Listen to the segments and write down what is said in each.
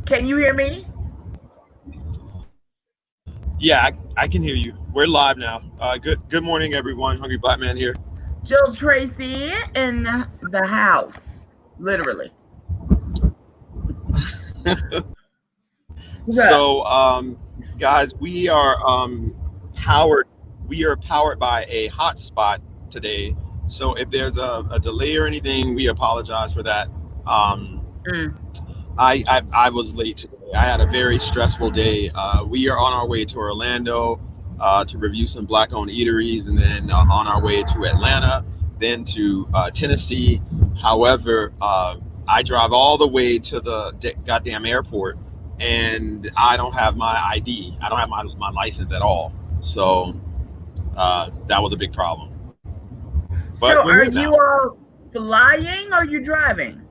Can you hear me? Yeah, I can hear you. We're live now. Good morning, everyone. Hungry Black Man here. Jill Tracy in the house, literally. So, guys, we are powered. We are powered by a hotspot today. So, if there's a delay or anything, we apologize for that. Um, Mm. I was late today. I had a very stressful day. We are on our way to Orlando to review some black-owned eateries, and then on our way to Atlanta, then to Tennessee. However, I drive all the way to the goddamn airport, and I don't have my ID. I don't have my license at all. So that was a big problem. But So, we're are here you now. all flying or are you driving?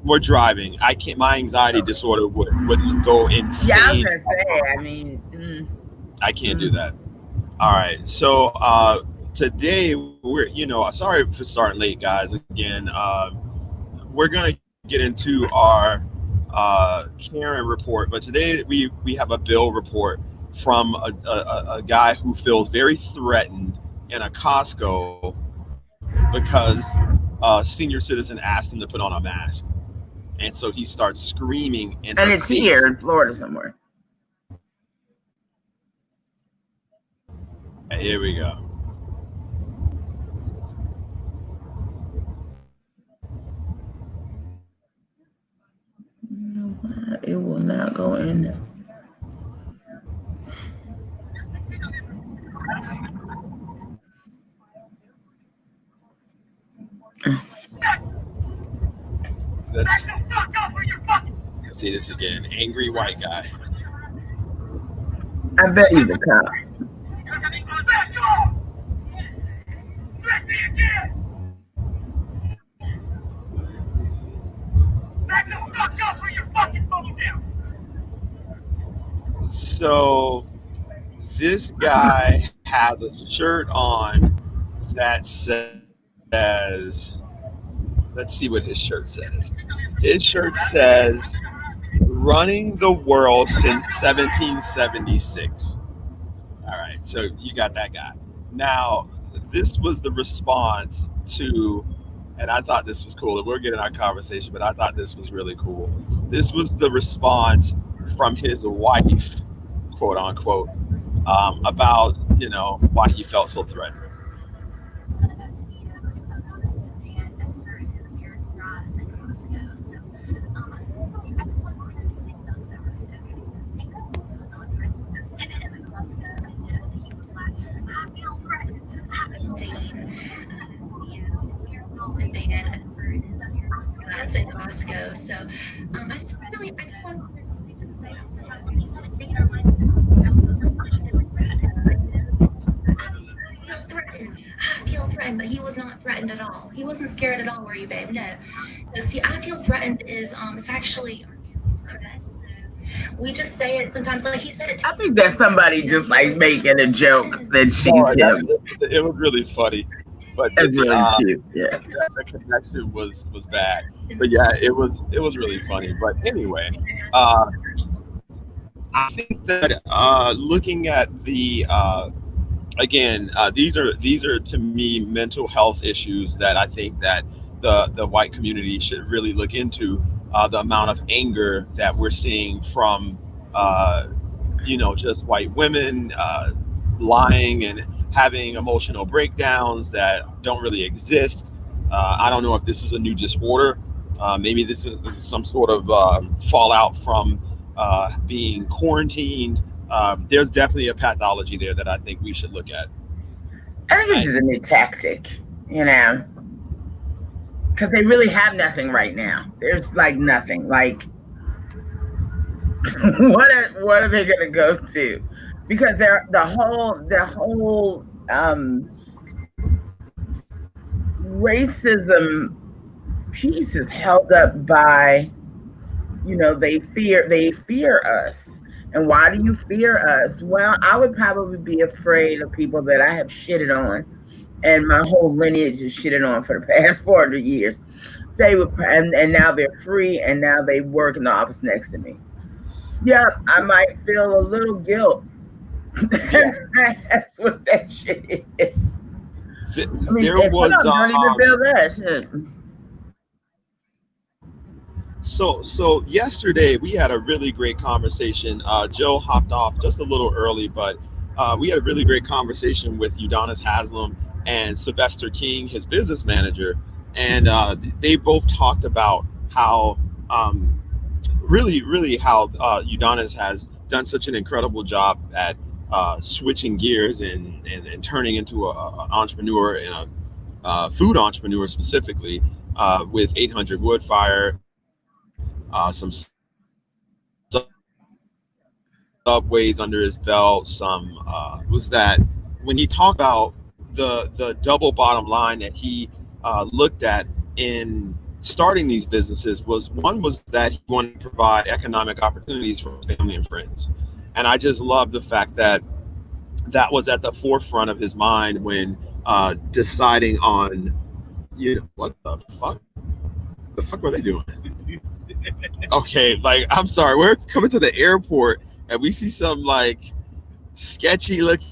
We're driving. I can't. My anxiety Okay. disorder would go Yeah, I was insane. gonna say. I mean, I can't do mm. that. All right. So today we're sorry for starting late, guys. Again, we're gonna get into our Karen report, but today we have a bill report from a guy who feels very threatened in a Costco because a senior citizen asked him to put on a mask, and so he starts screaming in her And it's face. here in Florida somewhere. Here we go. You know what? It will not go in there. Let's see this again. Angry white guy. I bet he's a cop. So this guy has a shirt on that says, let's see what his shirt says. His shirt says, running the world since 1776. All right, so you got that guy. Now, this was the response to, and I thought this was cool. And we'll get in our conversation, but I thought this was really cool. This was the response from his wife, quote unquote, about why he felt so threatened. That's in Costco. So I just want feel threatened. I feel threatened, but he was not threatened at all. He wasn't scared at all, were you, babe? No. No, see, I feel threatened is it's actually our family's crest. So we just say it sometimes, like he said it to I me. think that's somebody just like making a joke that she's No, him. it was really funny, but That's really cute. Yeah. the connection was bad. But yeah, it was really funny. But anyway, uh, I think that looking at the these are to me mental health issues that I think that the white community should really look into. The amount of anger that we're seeing from uh, just white women lying and having emotional breakdowns that don't really exist. I don't know if this is a new disorder. Maybe this is some sort of fallout from being quarantined. There's definitely a pathology there that I think we should look at. I think it's I, just a new tactic, because they really have nothing right now. There's like nothing. Like, what are they gonna go to? Because they're the whole racism piece is held up by they fear us. And why do you fear us? Well, I would probably be afraid of people that I have shitted on, and my whole lineage is shitted on for the past 400 years. They would, and now they're free, and now they work in the office next to me. Yeah, I might feel a little guilt. Yeah. That's what that shit is. I mean, There and some was of them don't even feel that shit. so yesterday we had a really great conversation. Joe hopped off just a little early, but we had a really great conversation with Udonis Haslam and Sylvester King, his business manager, and they both talked about how really how Udonis has done such an incredible job at switching gears and turning into an entrepreneur and a food entrepreneur specifically with 800 Wood Fire, some subways under his belt. Some was that when he talked about the double bottom line that he looked at in starting these businesses was one was that he wanted to provide economic opportunities for his family and friends, and I just love the fact that that was at the forefront of his mind when deciding on what the fuck were they doing? Okay, like I'm sorry, we're coming to the airport and we see some like sketchy looking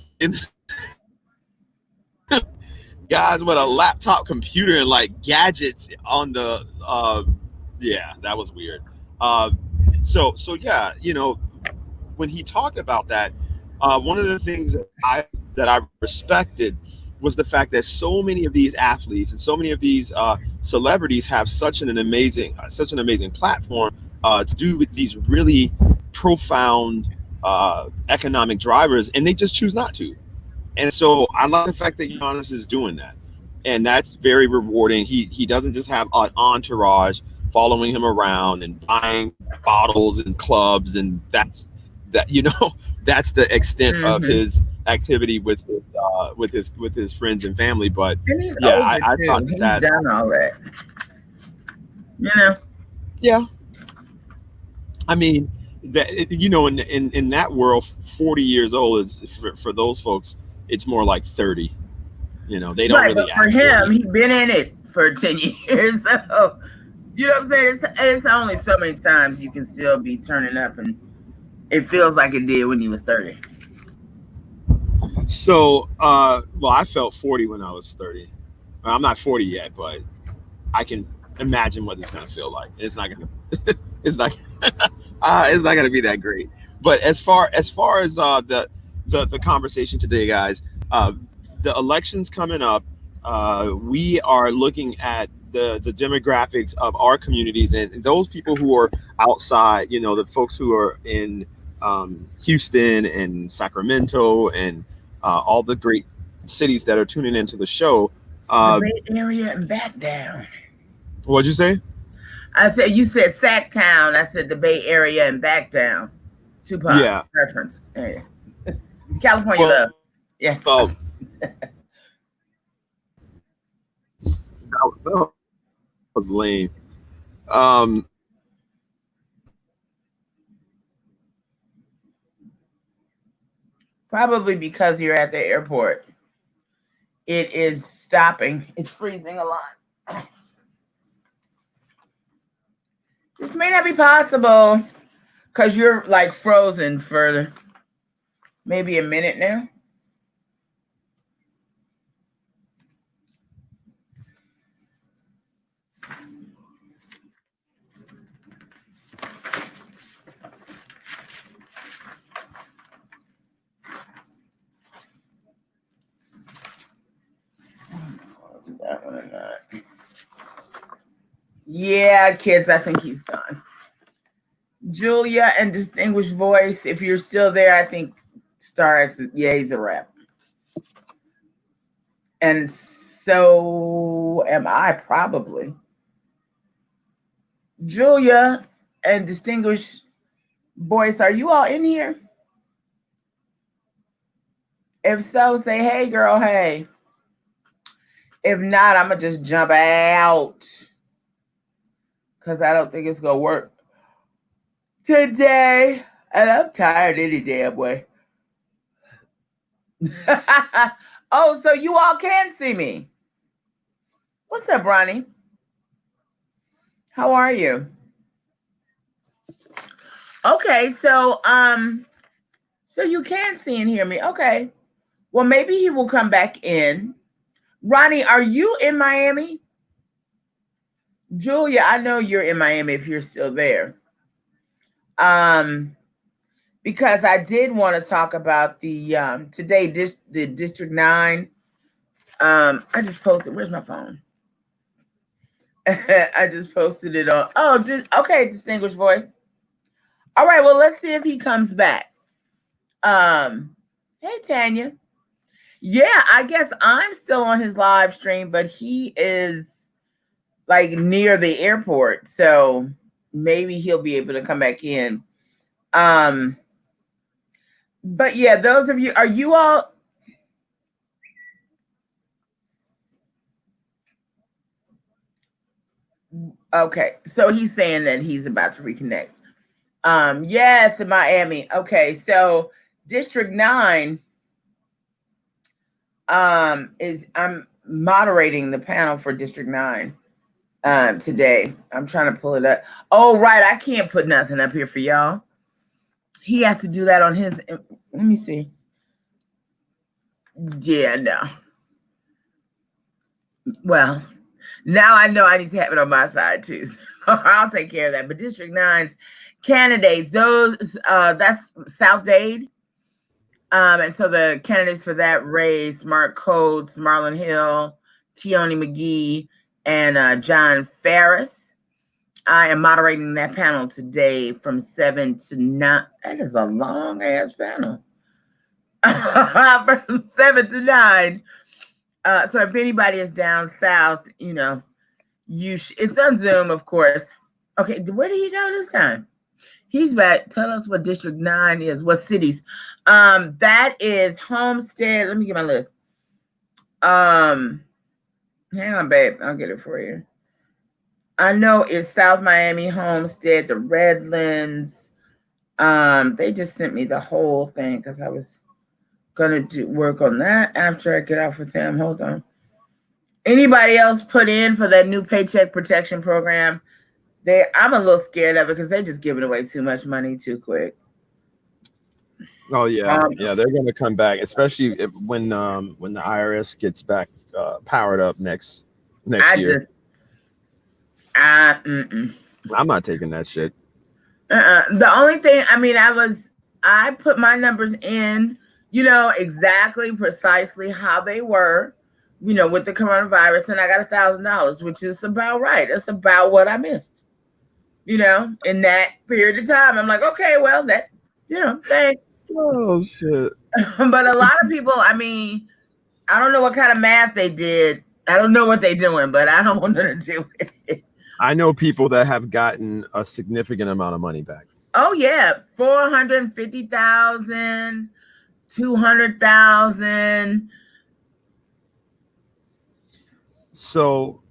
guys with a laptop computer and like gadgets on the yeah, that was weird. uh so yeah, when he talked about that, one of the things that I respected was the fact that so many of these athletes and so many of these celebrities have such an amazing platform to do with these really profound economic drivers, and they just choose not to. And so I like the fact that Giannis is doing that, and that's very rewarding. He doesn't just have an entourage following him around and buying bottles and clubs, and that that's the extent of Hmm. his activity with his friends and family. But And he's yeah, older I too. thought that He's done all that. You know. yeah, I mean that in that world, 40 years old is for those folks, it's more like 30. They don't Right, but really for act him, 40. he's been in it for 10 years. So you know what I'm saying? It's only so many times you can still be turning up, and it feels like it did when he was 30. So, well, I felt 40 when I was 30. Well, I'm not 40 yet, but I can imagine what it's gonna feel like. It's not gonna, it's not, it's not gonna be that great. But as far as the conversation today, guys, uh, the elections coming up, we are looking at the demographics of our communities and those people who are outside. The folks who are in Houston and Sacramento and all the great cities that are tuning into the show. The Uh, Bay Area and back down. what'd you say? I said, you said Sacktown. I said the Bay Area and back down. Tupac Yeah. reference. Hey. California Well, love. Yeah. that was lame. Um, Probably because you're at the airport. It is stopping. It's freezing a lot. This may not be possible because you're like frozen for maybe a minute now. I'll do that one or not. Yeah, kids, I think he's gone. Julia and Distinguished Voice, if you're still there, I think Star X is, yeah, he's a rap. And so am I, probably. Julia and Distinguished Voice, are you all in here? If so, say, hey, girl, hey. If not, I'm going to just jump out because I don't think it's going to work today. And I'm tired any damn way. Oh, so you all can see me. What's up, Ronnie? How are you? Okay, so you can see and hear me. Okay. Well, maybe he will come back in. Ronnie, are you in Miami? Julia, I know you're in Miami if you're still there. Um, because I did want to talk about the today the District 9. I just posted, where's my phone? I just posted it on. Oh, okay, distinguished voice. All right, well, let's see if he comes back. Hey Tanya. Yeah, I guess I'm still on his live stream, but he is like near the airport, so maybe he'll be able to come back in. Um, but yeah, those of you, are you all okay? So he's saying that he's about to reconnect. Yes, in Miami. Okay, so District 9 is I'm moderating the panel for District 9 today. I'm trying to pull it up. Oh, right, I can't put nothing up here for y'all. He has to do that on his. Let me see. Yeah, no. Well, now I know I need to have it on my side too. So I'll take care of that. But District 9's candidates, those that's South Dade. And so the candidates for that race, Mark Coates, Marlon Hill, Keone McGee, and John Ferris. I am moderating that panel today from 7 to 9. That is a long ass panel. From 7 to 9. So if anybody is down south, it's on Zoom, of course. Okay, where did he go this time? He's back. Tell us what District 9 is, what cities. That is Homestead. Let me get my list. Hang on, babe. I'll get it for you. I know it's South Miami, Homestead, the Redlands. They just sent me the whole thing because I was gonna work on that after I get off with him. Hold on. Anybody else put in for that new paycheck protection program? I'm a little scared of it because they're just giving away too much money too quick. Oh yeah, yeah, they're going to come back, especially when the IRS gets back powered up next year. I'm not taking that shit. The only thing, I put my numbers in, exactly precisely how they were, with the coronavirus, and I got $1,000, which is about right. It's about what I missed, in that period of time. I'm like, okay, well, that, thanks. Oh shit. But a lot of people, I don't know what kind of math they did. I don't know what they're doing, but I don't want to do it. I know people that have gotten a significant amount of money back. Oh yeah, 450,000, 200,000. So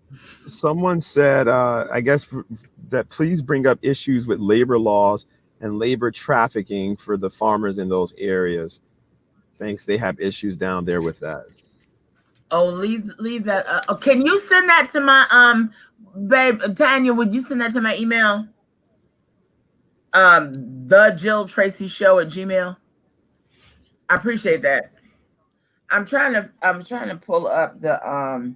someone said, I guess that please bring up issues with labor laws and labor trafficking for the farmers in those areas. Thanks. They have issues down there with that. Oh, leave that. Can you send that to my babe Tanya? Would you send that to my email? The Jill Tracy Show at Gmail. I appreciate that. I'm trying to pull up the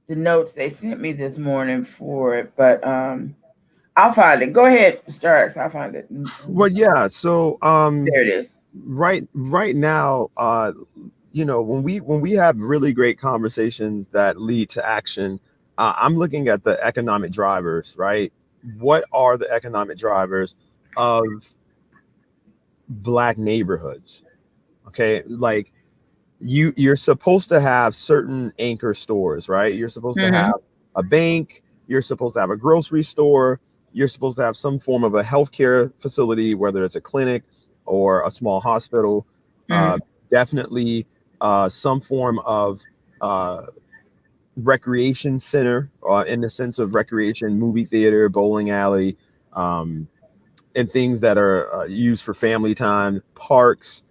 notes they sent me this morning for it, but I'll find it. Go ahead, Starks. I'll find it. Well, yeah. So there it is. Right now, when we have really great conversations that lead to action, I'm looking at the economic drivers, right? What are the economic drivers of Black neighborhoods? Okay, like you're supposed to have certain anchor stores, right? You're supposed to have a bank, you're supposed to have a grocery store, you're supposed to have some form of a healthcare facility, whether it's a clinic or a small hospital. Definitely some form of recreation center, in the sense of recreation, movie theater, bowling alley, and things that are used for family time, parks.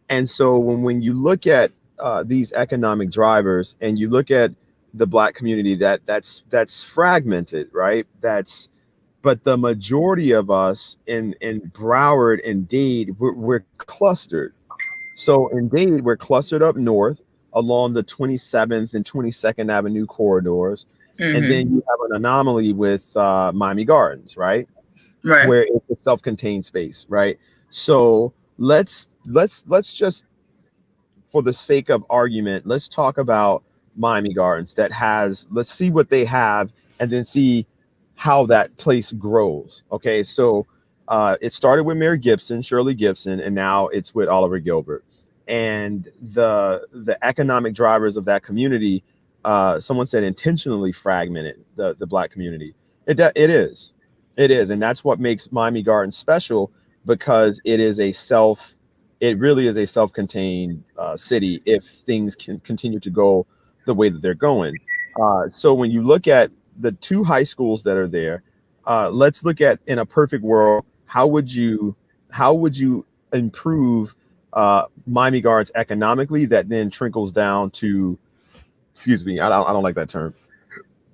And so when you look at these economic drivers and you look at the Black community, that's fragmented, right? but the majority of us in Broward and Dade, we're clustered. So in Dade, we're clustered up north along the 27th and 22nd Avenue corridors. And Mm-hmm. then you have an anomaly with Miami Gardens, right? Right. Where it's a self-contained space, right? So let's just, for the sake of argument, let's talk about Miami Gardens that has, let's see what they have and then see how that place grows. Okay, so it started with Mayor Gibson, Shirley Gibson, and now it's with Oliver Gilbert. And the economic drivers of that community, someone said intentionally fragmented the black community. It is, and that's what makes Miami Gardens special, because it really is a self-contained city if things can continue to go the way that they're going. So when you look at the two high schools that are there, let's look at, in a perfect world, how would you improve Miami Gardens economically that then trickles down to, excuse me, I don't like that term.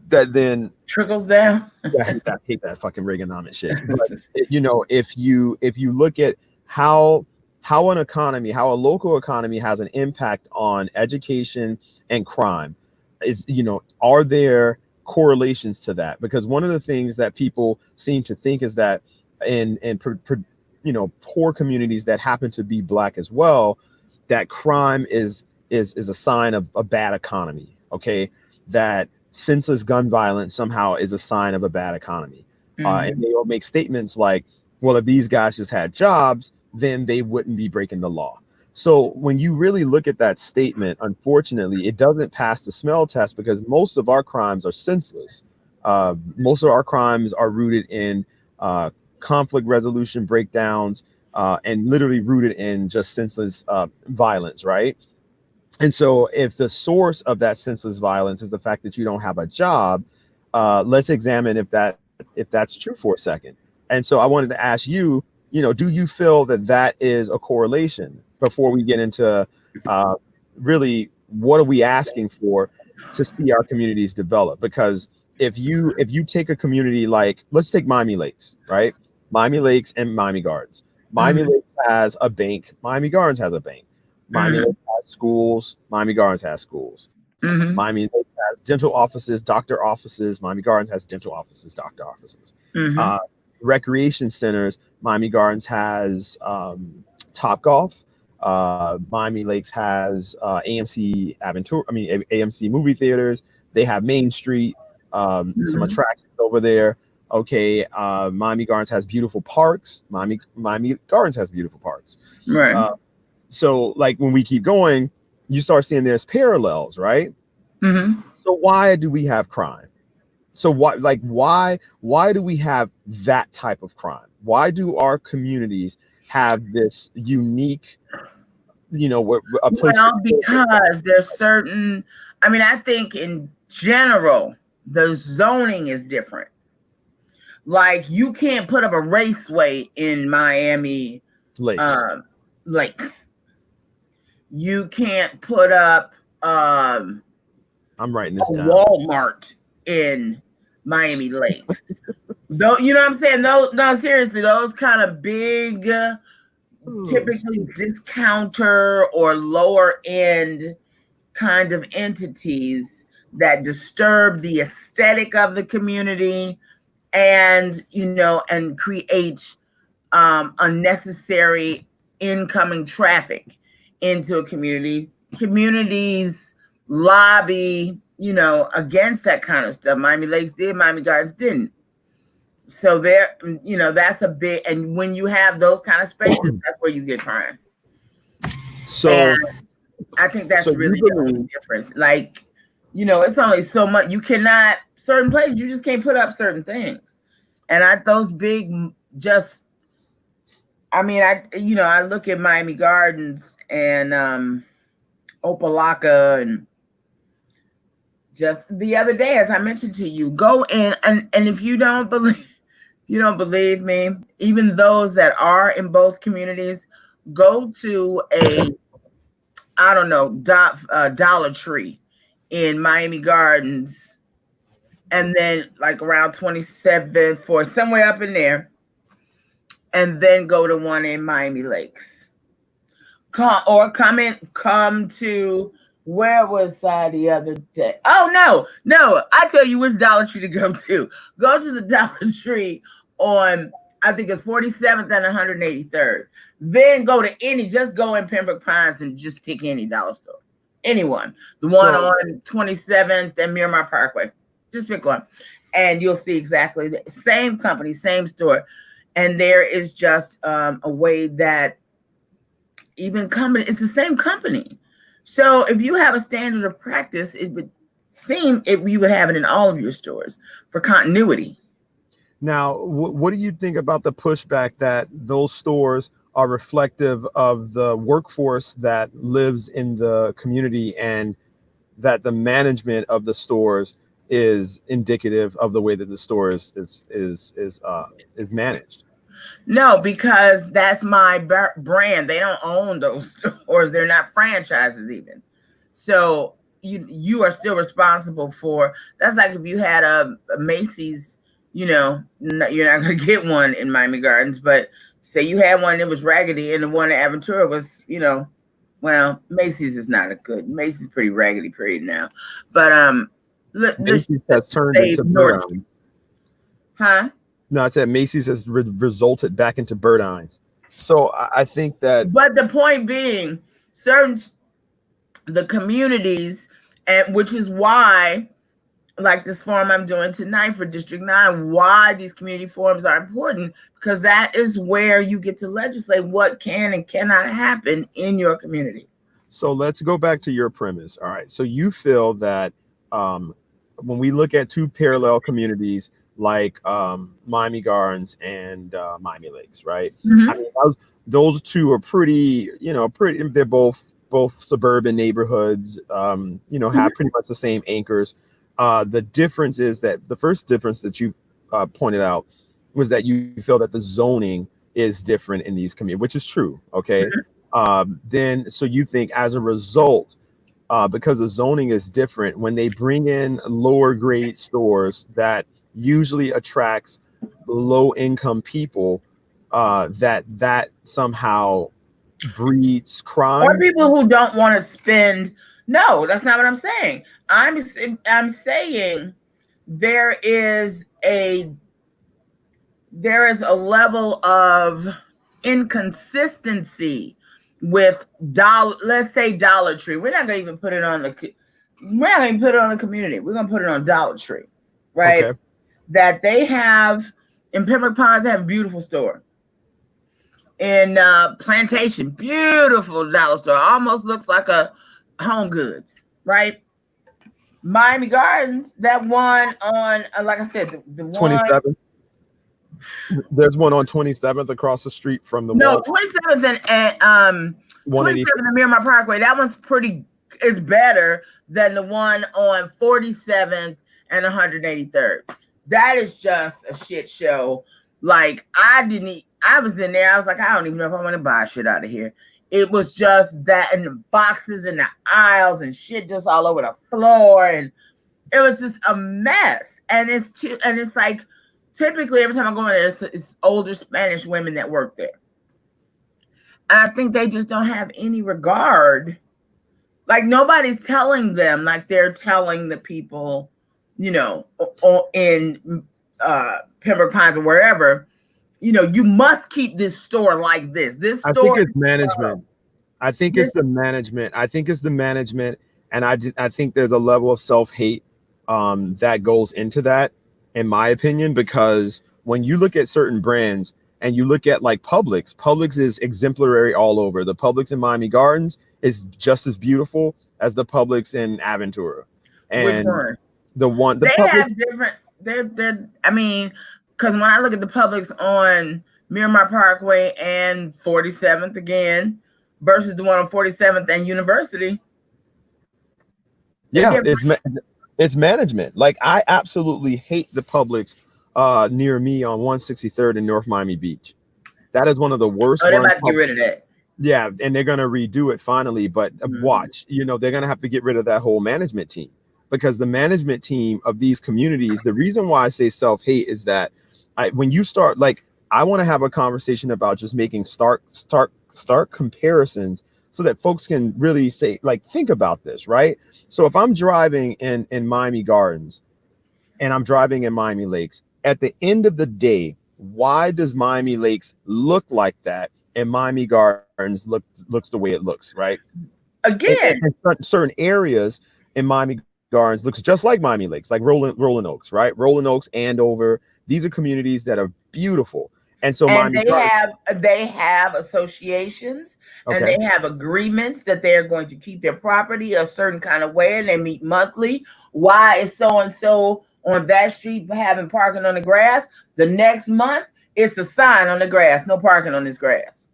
That then, Trickles down. I hate that fucking Reaganomics shit. But if you look at how an economy, how a local economy has an impact on education and crime, are there correlations to that? Because one of the things that people seem to think is that in poor communities that happen to be black as well, that crime is a sign of a bad economy. Okay, that senseless gun violence somehow is a sign of a bad economy. And they will make statements like, well, if these guys just had jobs, then they wouldn't be breaking the law. So when you really look at that statement, unfortunately, it doesn't pass the smell test, because most of our crimes are senseless. Most of our crimes are rooted in conflict resolution breakdowns, and literally rooted in just senseless violence, right? And so if the source of that senseless violence is the fact that you don't have a job, let's examine if that's true for a second. And so I wanted to ask you, do you feel that that is a correlation, before we get into really what are we asking for to see our communities develop? Because if you take a community like, let's take Miami Lakes, right? Miami Lakes and Miami Gardens. Miami Lakes has a bank. Miami Gardens has a bank. Miami Lakes has schools. Miami Gardens has schools. Miami Lakes has dental offices, doctor offices. Miami Gardens has dental offices, doctor offices. Recreation centers. Miami Gardens has Top Golf. Miami Lakes has AMC Aventura. AMC movie theaters. They have Main Street. Some attractions over there. Okay, Miami Gardens has beautiful parks. Miami Gardens has beautiful parks. Right. So, like, when we keep going, you start seeing there's parallels, right? So why do we have crime? So why do we have that type of crime? Why do our communities have this unique, a place? Well, because there's certain, I think in general, the zoning is different. Like, you can't put up a raceway in Miami Lakes. Lakes. You can't put up I'm writing this a down. Walmart in Miami Lakes. Though, you know what I'm saying? No, seriously, those kind of big, typically discounter or lower end kind of entities that disturb the aesthetic of the community, and and create unnecessary incoming traffic into a community. Communities lobby, against that kind of stuff. Miami Lakes did, Miami Gardens didn't. So there, that's a bit. And when you have those kind of spaces, that's where you get crime. So and I think that's really the only difference. Like, it's only so much. You cannot, certain places, you just can't put up certain things. And those big, just, I look at Miami Gardens and Opalaka, and just the other day, as I mentioned to you, go in, and if you don't believe me, even those that are in both communities, go to a, Dollar Tree in Miami Gardens and then like around 27th for somewhere up in there, and then go to one in Miami Lakes. Come to where was I the other day? Oh no! I tell you which Dollar Tree to go to. Go to the Dollar Tree on I think it's 47th and 183rd. Then go to just go in Pembroke Pines and just pick any dollar store. Anyone. The one on 27th and Miramar Parkway. Just pick one. And you'll see exactly the same company, same store. And there is just a way that even company, it's the same company. So if you have a standard of practice, it would seem you would have it in all of your stores for continuity. Now, what do you think about the pushback that those stores are reflective of the workforce that lives in the community, and that the management of the stores is indicative of the way that the store is managed? No, because that's my brand. They don't own those stores. They're not franchises even. So you are still responsible for. That's like if you had a Macy's. You're not going to get one in Miami Gardens, but say you had one that was raggedy and the one at Aventura was, well, Macy's is not a good. Macy's is pretty raggedy period now. But Macy's has turned into Burdines. Huh? No, I said Macy's has resulted back into Burdines. So I think that. But the point being, the communities, and which is why, like this forum I'm doing tonight for District 9, why these community forums are important, because that is where you get to legislate what can and cannot happen in your community. So let's go back to your premise. All right. So you feel that when we look at two parallel communities like Miami Gardens and Miami Lakes, right? Mm-hmm. I mean, those two are pretty, they're both suburban neighborhoods, have pretty much the same anchors. The difference is that the first difference that you pointed out was that you feel that the zoning is different in these communities, which is true. Okay. Mm-hmm. Then, so you think as a result, because the zoning is different, when they bring in lower grade stores, that usually attracts low income people, that somehow breeds crime. Or people who don't want to spend. No, that's not what I'm saying. I'm saying there is a level of inconsistency with let's say Dollar Tree. We're not gonna even put it on the community. We're gonna put it on Dollar Tree, right? Okay. That they have in Pembroke Pines, they have a beautiful store. In Plantation, beautiful dollar store, almost looks like a Home Goods, right? Miami Gardens, that one on, like I said, the 27th. There's one on 27th across the street from the wall. 27th and 27th and Miramar Parkway. That one's is better than the one on 47th and 183rd. That is just a shit show. Like I was in there. I was like, I don't even know if I want to buy shit out of here. It was just that, and the boxes and the aisles and shit just all over the floor, and it was just a mess. And it's like typically every time I go in there, it's older Spanish women that work there, and I think they just don't have any regard. Like nobody's telling them, like they're telling the people, in Pembroke Pines or wherever. You must keep this store like this. I think it's management. I think it's the management. And I think there's a level of self-hate that goes into that, in my opinion, because when you look at certain brands and you look at like Publix is exemplary all over. The Publix in Miami Gardens is just as beautiful as the Publix in Aventura. And which one? They have different. Because when I look at the Publix on Miramar Parkway and 47th again versus the one on 47th and University. Yeah, it's management. Like I absolutely hate the Publix near me on 163rd in North Miami Beach. That is one of the worst. Oh, they're about to get rid of that. Yeah, and they're going to redo it finally. But watch, they're going to have to get rid of that whole management team because the management team of these communities, the reason why I say self-hate is that when you start, like, I want to have a conversation about just making stark comparisons so that folks can really say, like, think about this, right? So if I'm driving in Miami Gardens and I'm driving in Miami Lakes, at the end of the day, why does Miami Lakes look like that and Miami Gardens looks the way it looks, right? Again, And certain areas in Miami Gardens looks just like Miami Lakes, like Rolling Oaks, right? Rolling Oaks, Andover. These are communities that are beautiful. And so and Miami Gardens, they have associations, and okay, they have agreements that they're going to keep their property a certain kind of way, and they meet monthly. Why is so and so on that street having parking on the grass? The next month, it's a sign on the grass, no parking on this grass.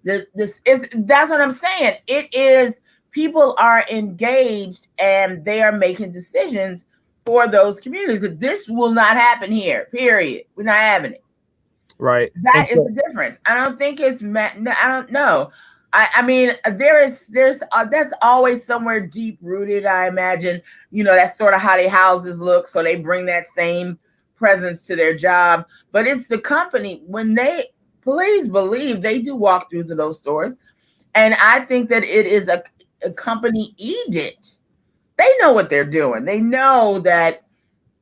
This is That's what I'm saying. It is, people are engaged and they are making decisions for those communities. That this will not happen here. Period. We're not having it. right? And That is so, the difference. I don't think it's. No, I don't know. I mean, there's that's always somewhere deep rooted. I imagine, that's sort of how their houses look, so they bring that same presence to their job. But it's the company, when they, please believe, they do walkthroughs of those stores, and I think that it is a company edict. They know what they're doing. They know that,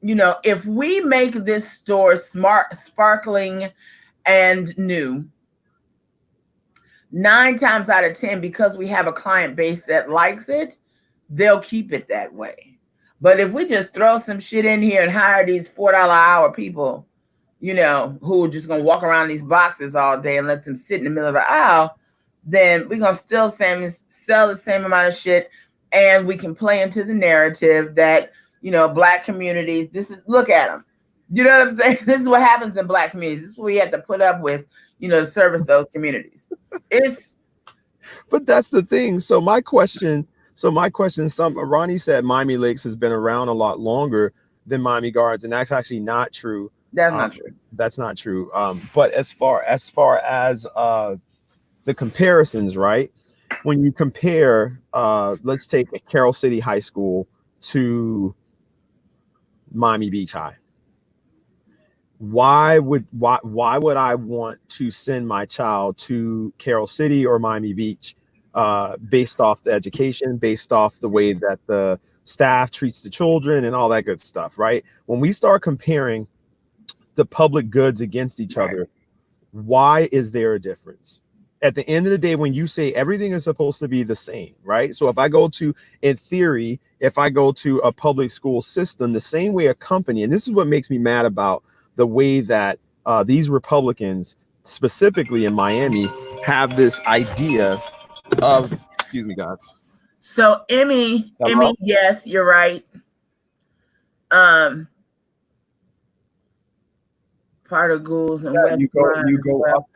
if we make this store smart, sparkling, and new, 9 times out of 10, because we have a client base that likes it, they'll keep it that way. But if we just throw some shit in here and hire these $4 hour people, who are just gonna walk around these boxes all day and let them sit in the middle of the aisle, then we're gonna still sell the same amount of shit, and we can play into the narrative that, Black communities. Look at them. You know what I'm saying? This is what happens in Black communities. This is what we have to put up with, to service those communities. but that's the thing. So my question, Ronnie said Miami Lakes has been around a lot longer than Miami Gardens, and that's actually not true. That's not true. That's not true. But as far as the comparisons, right? When you compare, let's take Carroll City High School to Miami Beach High. Why would I want to send my child to Carroll City or Miami Beach, based off the education, based off the way that the staff treats the children and all that good stuff, right? When we start comparing the public goods against each other, why is there a difference? At the end of the day, when you say everything is supposed to be the same, right? So in theory, if I go to a public school system, the same way a company, and this is what makes me mad about the way that these Republicans, specifically in Miami, have this idea of, excuse me, guys. So Emmy, yes, you're right. Part of Ghouls and West. You go up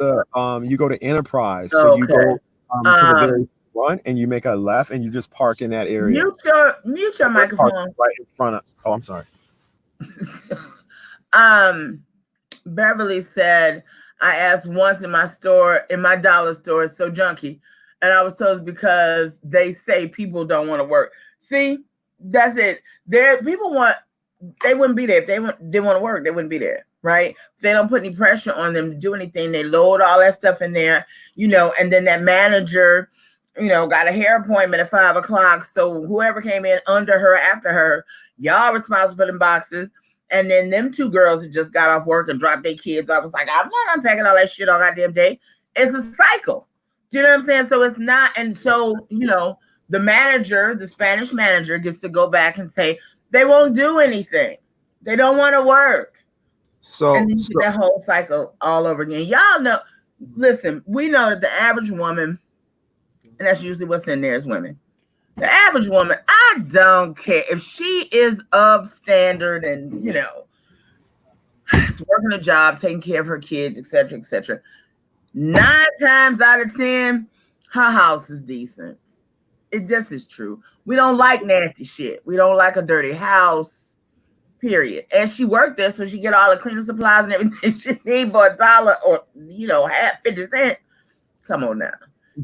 you go to Enterprise. So you go to the very front and you make a left and you just park in that area. Mute your microphone. Right in front of. Oh, I'm sorry. Beverly said, I asked once in my dollar store, it's so junky. And I was told it's because they say people don't want to work. See, that's it. They wouldn't be there. If they didn't want to work, they wouldn't be there, right? If they don't put any pressure on them to do anything, they load all that stuff in there, and then that manager, got a hair appointment at 5:00. So whoever came in under her, after her, y'all responsible for them boxes. And then them two girls that just got off work and dropped their kids, I was like, I'm not unpacking all that shit all goddamn day. It's a cycle. Do you know what I'm saying? So it's not, and so, the manager, the Spanish manager, gets to go back and say, they won't do anything. They don't want to work. So, and then you get that whole cycle all over again. Y'all know, listen, we know that the average woman, and that's usually what's in there, is women. The average woman, I don't care if she is of standard and, working a job, taking care of her kids, etc., etc. 9 times out of 10, her house is decent. It just is true. We don't like nasty shit. We don't like a dirty house, period. And she worked there, so she get all the cleaning supplies and everything she need for $1 or, 50 cents. Come on now.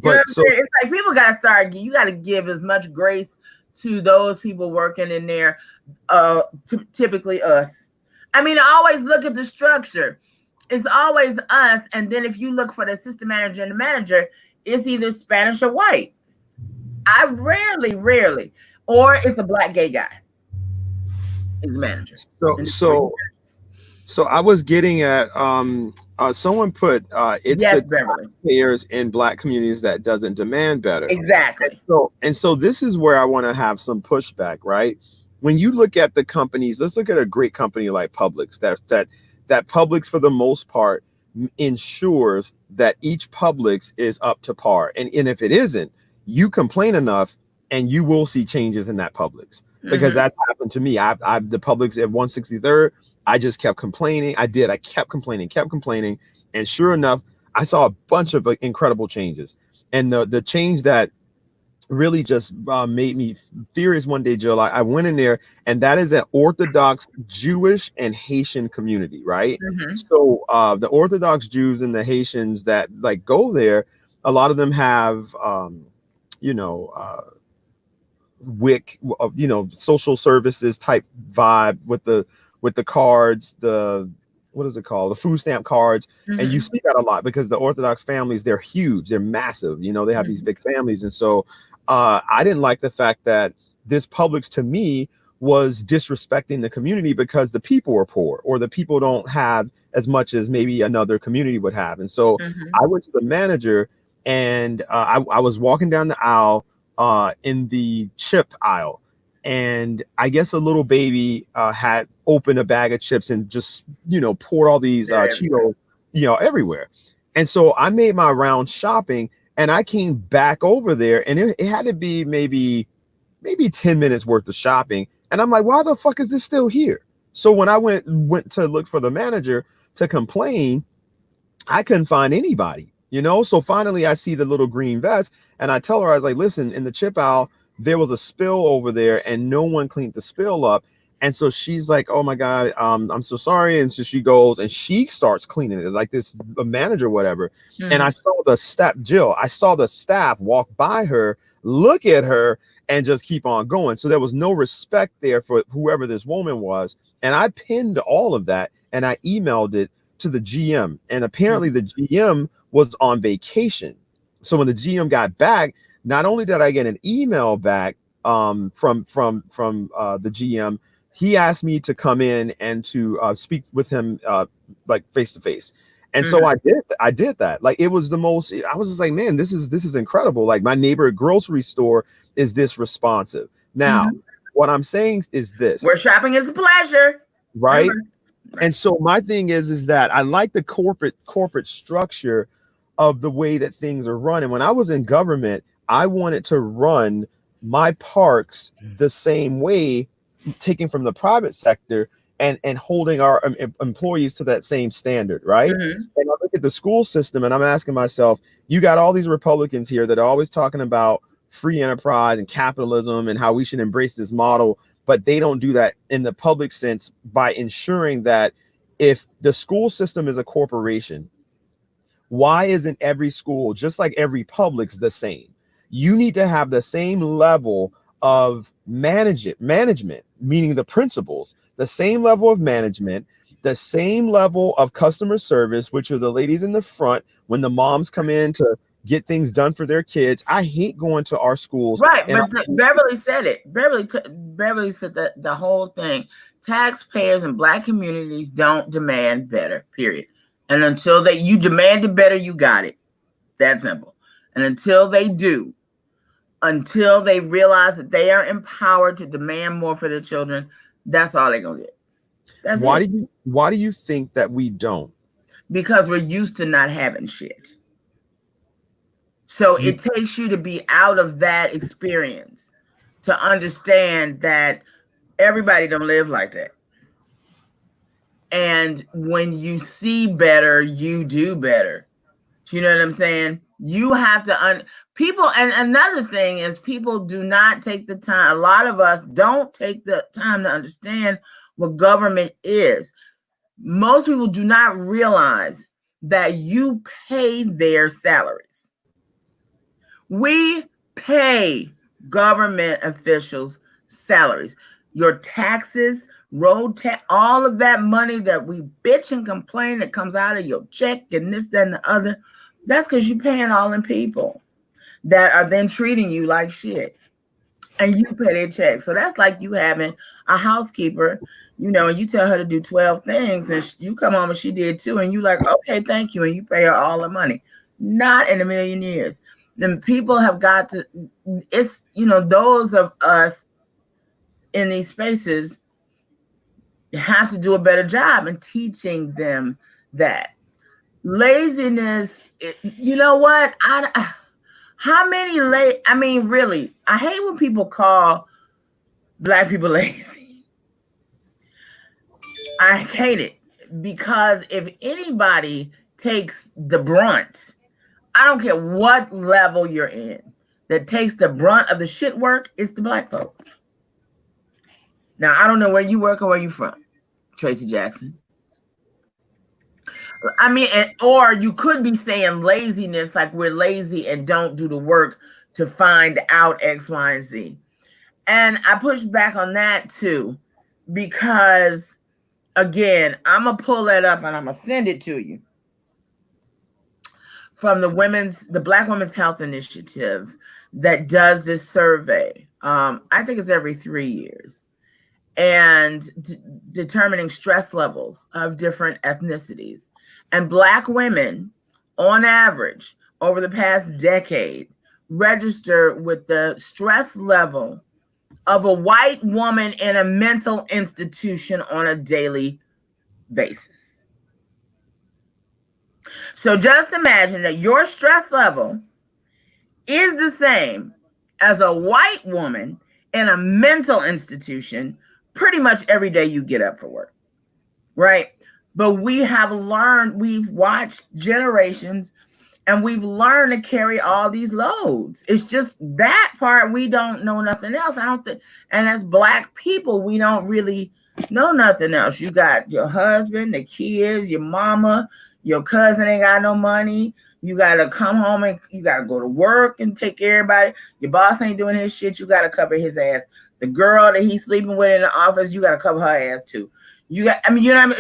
It's like people got to start, you got to give as much grace to those people working in there, typically us. I mean, I always look at the structure. It's always us. And then if you look for the assistant manager and the manager, it's either Spanish or white. I rarely, or it's a black gay guy is the manager. So And so so I was getting at someone put it's yes, the Beverly. taxpayers in black communities that doesn't demand better. Exactly. So this is where I want to have some pushback, right? When you look at the companies, let's look at a great company like Publix that Publix for the most part ensures that each Publix is up to par. And if it isn't, you complain enough and you will see changes in that Publix, because that's happened to me. I've the Publix at 163rd. I just kept complaining. I kept complaining. And sure enough, I saw a bunch of incredible changes. And the change that really just made me furious one day, Jill, I went in there, and that is an Orthodox Jewish and Haitian community, right? So the Orthodox Jews and the Haitians that like go there, a lot of them have, WIC, social services type vibe with the cards, the what is it called? The food stamp cards. And you see that a lot because the Orthodox families, they're huge, they're massive, they have these big families. And so I didn't like the fact that this Publix to me was disrespecting the community because the people are poor or the people don't have as much as maybe another community would have. And so I went to the manager, and I was walking down the aisle in the chip aisle, and I guess a little baby had opened a bag of chips and just poured all these Cheetos everywhere. And so I made my round shopping, and I came back over there, and it had to be maybe 10 minutes worth of shopping, and I'm like, why the fuck is this still here? So when I went to look for the manager to complain, I couldn't find anybody. So finally I see the little green vest, and I tell her, I was like, listen, in the chip aisle, there was a spill over there and no one cleaned the spill up. And so she's like, oh my God, I'm so sorry. And so she goes and she starts cleaning it like this manager, whatever. And I saw the staff walk by her, look at her, and just keep on going. So there was no respect there for whoever this woman was. And I pinned all of that and I emailed it to the GM, and apparently the GM was on vacation. So when the GM got back, not only did I get an email back from the GM, he asked me to come in and to speak with him like face to face. And so I did that. Like, it was the most, I was just like, man, this is incredible. Like, my neighbor grocery store is this responsive. Now, what I'm saying is this. Where shopping is a pleasure. Right. And so my thing is that I like the corporate structure of the way that things are run. And when I was in government, I wanted to run my parks the same way, taking from the private sector and holding our employees to that same standard, right? And I look at the school system and I'm asking myself, you got all these Republicans here that are always talking about free enterprise and capitalism and how we should embrace this model, but they don't do that in the public sense by ensuring that if the school system is a corporation, why isn't every school, just like every Publix, the same? You need to have the same level of management, meaning the principals, the same level of management, the same level of customer service, which are the ladies in the front when the moms come in to get things done for their kids. I hate going to our schools. Right, but Beverly said it. Beverly said that the whole thing. Taxpayers in Black communities don't demand better, period. And until you demanded better, you got it. That simple. And until they do, until they realize that they are empowered to demand more for their children, that's all they're gonna get. That's why do you think that we don't? Because we're used to not having shit. So it takes you to be out of that experience to understand that everybody don't live like that. And when you see better, you do better. Do you know what I'm saying? You have to people. And another thing is, people do not take the time. A lot of us don't take the time to understand what government is. Most people do not realize that you pay their salaries. We pay government officials' salaries. Your taxes, road tax, all of that money that we bitch and complain that comes out of your check and this, that, and the other, that's because you're paying all them people that are then treating you like shit. And you pay their check. So that's like you having a housekeeper, and you tell her to do 12 things and you come home and she did two and you like, okay, thank you. And you pay her all the money. Not in a million years. Then people have got to, it's, those of us in these spaces have to do a better job in teaching them that. Laziness, you know what? How many really, I hate when people call Black people lazy. I hate it because if anybody takes the brunt, I don't care what level you're in, that takes the brunt of the shit work, it's the Black folks. Now, I don't know where you work or where you from, Tracy Jackson. Or you could be saying laziness, like we're lazy and don't do the work to find out X, Y, and Z. And I push back on that too, because again, I'm going to pull that up and I'm going to send it to you from the Black Women's Health Initiative that does this survey. I think it's every 3 years, and determining stress levels of different ethnicities. And Black women, on average, over the past decade, register with the stress level of a white woman in a mental institution on a daily basis. So just imagine that your stress level is the same as a white woman in a mental institution pretty much every day you get up for work, right? But we've watched generations and we've learned to carry all these loads. It's just that part we don't know nothing else. And as Black people, we don't really know nothing else. You got your husband, the kids, your mama, your cousin ain't got no money. You got to come home and you got to go to work and take care of everybody. Your boss ain't doing his shit. You got to cover his ass. The girl that he's sleeping with in the office, you got to cover her ass too. You know what I mean?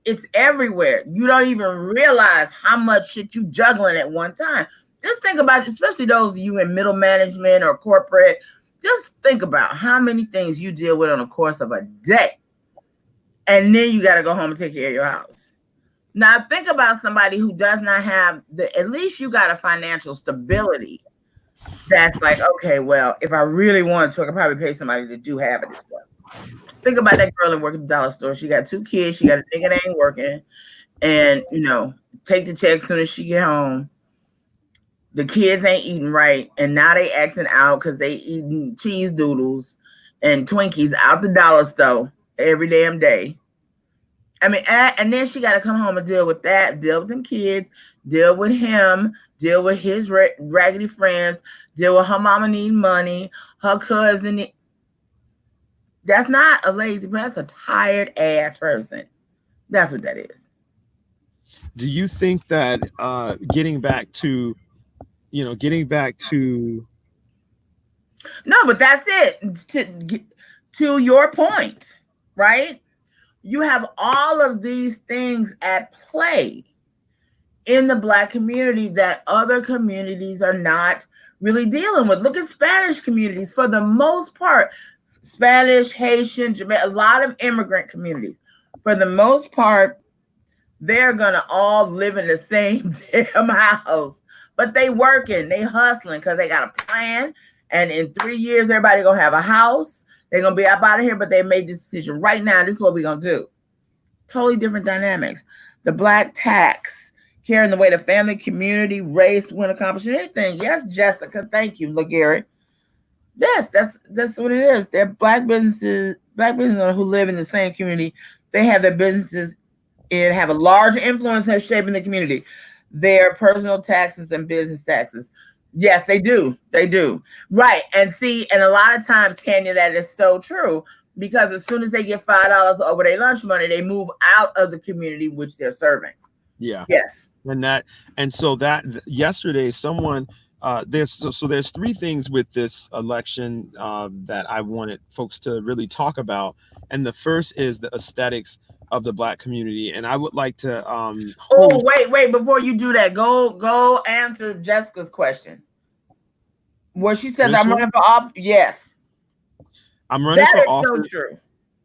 It's everywhere. You don't even realize how much shit you juggling at one time. Just think about it, especially those of you in middle management or corporate. Just think about how many things you deal with on the course of a day. And then you got to go home and take care of your house. Now, think about somebody who does not have at least you got a financial stability. That's like, okay, well, if I really wanted to, I could probably pay somebody to do half of this stuff. Think about that girl that works at the dollar store. She got 2 kids. She got a nigga that ain't working. And, take the check as soon as she get home. The kids ain't eating right. And now they acting out because they eating cheese doodles and Twinkies out the dollar store every damn day. And then she got to come home and deal with that, deal with them kids, deal with him, deal with his raggedy friends, deal with her mama needing money, her cousin. That's not a lazy person. That's a tired ass person. That's what that is. Do you think that getting back to no, but that's it. To your point, right? You have all of these things at play in the Black community that other communities are not really dealing with. Look at Spanish communities for the most part. Spanish, Haitian, Jamaican, a lot of immigrant communities. For the most part, they're going to all live in the same damn house. But they working, they hustling because they got a plan. And in 3 years, everybody going to have a house. They're going to be up out of here, but they made this decision. Right now, this is what we're going to do. Totally different dynamics. The Black tax, carrying the weight of family, community, race, when accomplishing anything. Yes, Jessica, thank you, LaGarrett. Yes, that's what it is. They're Black businesses who live in the same community. They have their businesses and have a large influence in shaping the community. Their personal taxes and business taxes. Yes, they do. They do. Right. And a lot of times, Tanya, that is so true, because as soon as they get $5 over their lunch money, they move out of the community which they're serving. Yeah. Yes. And so that yesterday, someone There's three things with this election that I wanted folks to really talk about, and the first is the aesthetics of the Black community, and I would like to Oh, host. wait, before you do that, go answer Jessica's question. Where she says This I'm one, running for office. Yes. I'm running That for is so office true.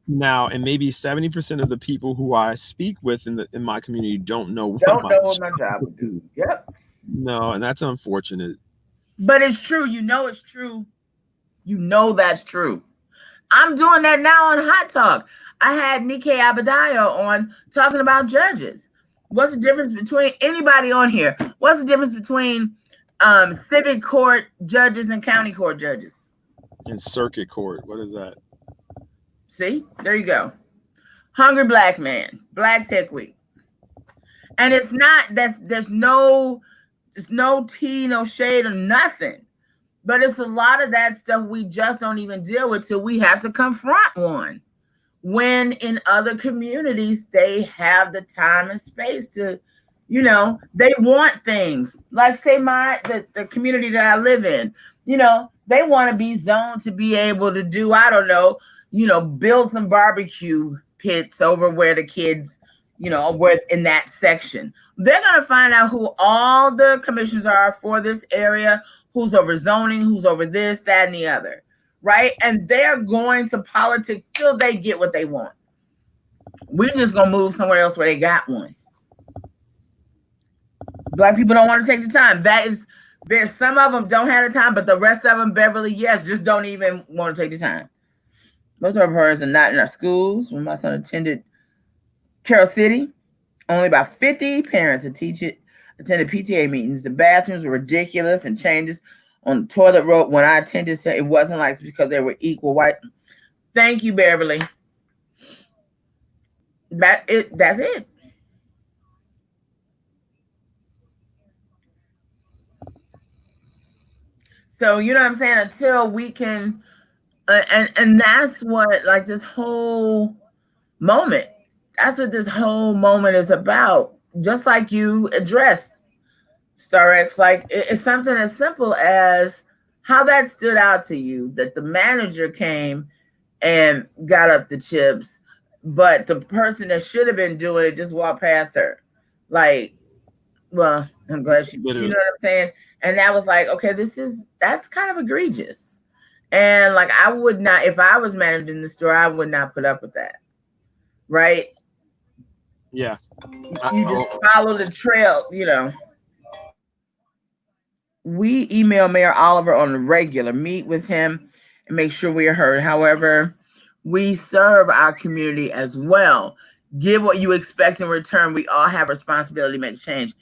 now, and maybe 70% of the people who I speak with in my community don't know what Don't my know what my job job would would do. be. Yep. No, and that's unfortunate. But it's true. You know it's true. You know that's true. I'm doing that now on Hot Talk. I had Nikkei Abadiah on talking about judges. What's the difference between anybody on here? What's the difference between civic court judges and county court judges? In circuit court, what is that? See, there you go. Hungry Black Man, Black Tech Week. And it's not there's no tea, no shade, or nothing. But it's a lot of that stuff we just don't even deal with till we have to confront one. When in other communities, they have the time and space to, they want things. Like say the community that I live in, they want to be zoned to be able to do, I don't know, build some barbecue pits over where the kids, where in that section. They're going to find out who all the commissions are for this area, who's over zoning, who's over this, that, and the other, right? And they're going to politic till they get what they want. We're just going to move somewhere else where they got one. Black people don't want to take the time. There's some of them don't have the time, but the rest of them, Beverly, yes, just don't even want to take the time. Most of hers are not in our schools. When my son attended Carroll City, only about 50 parents attended PTA meetings. The bathrooms were ridiculous and changes on the toilet roll. When I attended, it wasn't like because they were equal white. Thank you, Beverly. That's it. So you know what I'm saying? Until we can, and that's what like this whole moment. That's what this whole moment is about. Just like you addressed, Star X, like it's something as simple as how that stood out to you that the manager came and got up the chips, but the person that should have been doing it just walked past her. Like, well, I'm glad you know what I'm saying? And that was like, okay, that's kind of egregious. And like, I would not, if I was managing the store, I would not put up with that. Right? Yeah. You just follow the trail, We email Mayor Oliver on the regular, meet with him and make sure we are heard. However, we serve our community as well. Give what you expect in return. We all have responsibility to make change.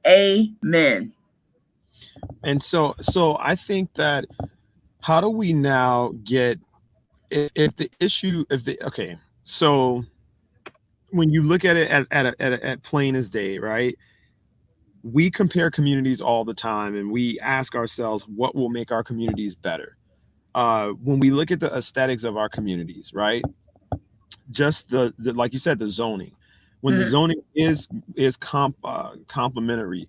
Amen. And so I think that how do we now get if the issue okay, so when you look at it at plain as day, right? We compare communities all the time and we ask ourselves what will make our communities better. When we look at the aesthetics of our communities, right? Just the like you said, the zoning. When the zoning is complementary,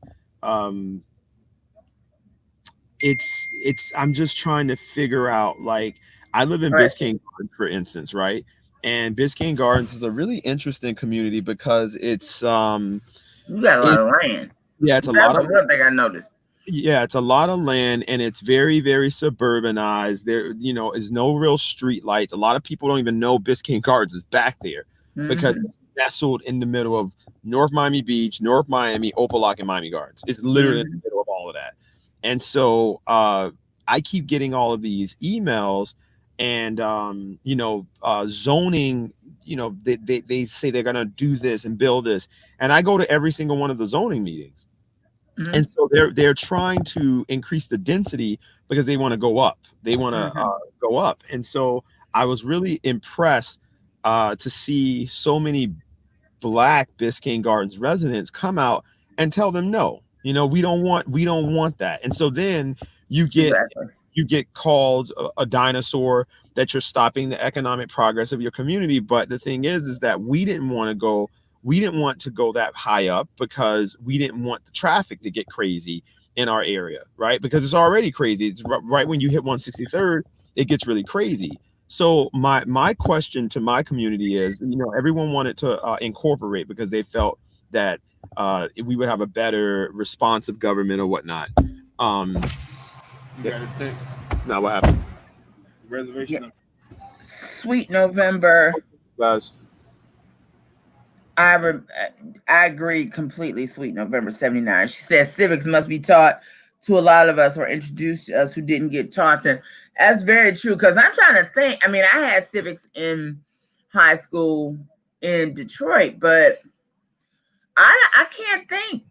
it's I'm just trying to figure out, like, I live in Biscayne Gardens, for instance, right? And Biscayne Gardens is a really interesting community because it's you got a lot of land. Yeah, it's a lot of one thing I noticed. Yeah, it's a lot of land and it's very, very suburbanized. There, is no real street lights. A lot of people don't even know Biscayne Gardens is back there because it's nestled in the middle of North Miami Beach, North Miami, Opelika, and Miami Gardens. It's literally in the middle of all of that. And so I keep getting all of these emails and, zoning, they say they're going to do this and build this. And I go to every single one of the zoning meetings. And so they're trying to increase the density because they want to go up. They want to go up. And so I was really impressed to see so many Black Biscayne Gardens residents come out and tell them no. We don't want that. And so then you get called a dinosaur, that you're stopping the economic progress of your community. But the thing is that we didn't want to go that high up because we didn't want the traffic to get crazy in our area, right? Because it's already crazy. It's right when you hit 163rd, it gets really crazy. So my question to my community is, everyone wanted to incorporate because they felt that we would have a better responsive government or whatnot. You got his text? Now what happened? Reservation. Yeah. Sweet November. Guys. I agree completely. Sweet November 79. She says civics must be taught to a lot of us or introduced to us who didn't get taught them. That's very true. Because I'm trying to think. I mean, I had civics in high school in Detroit, but I can't think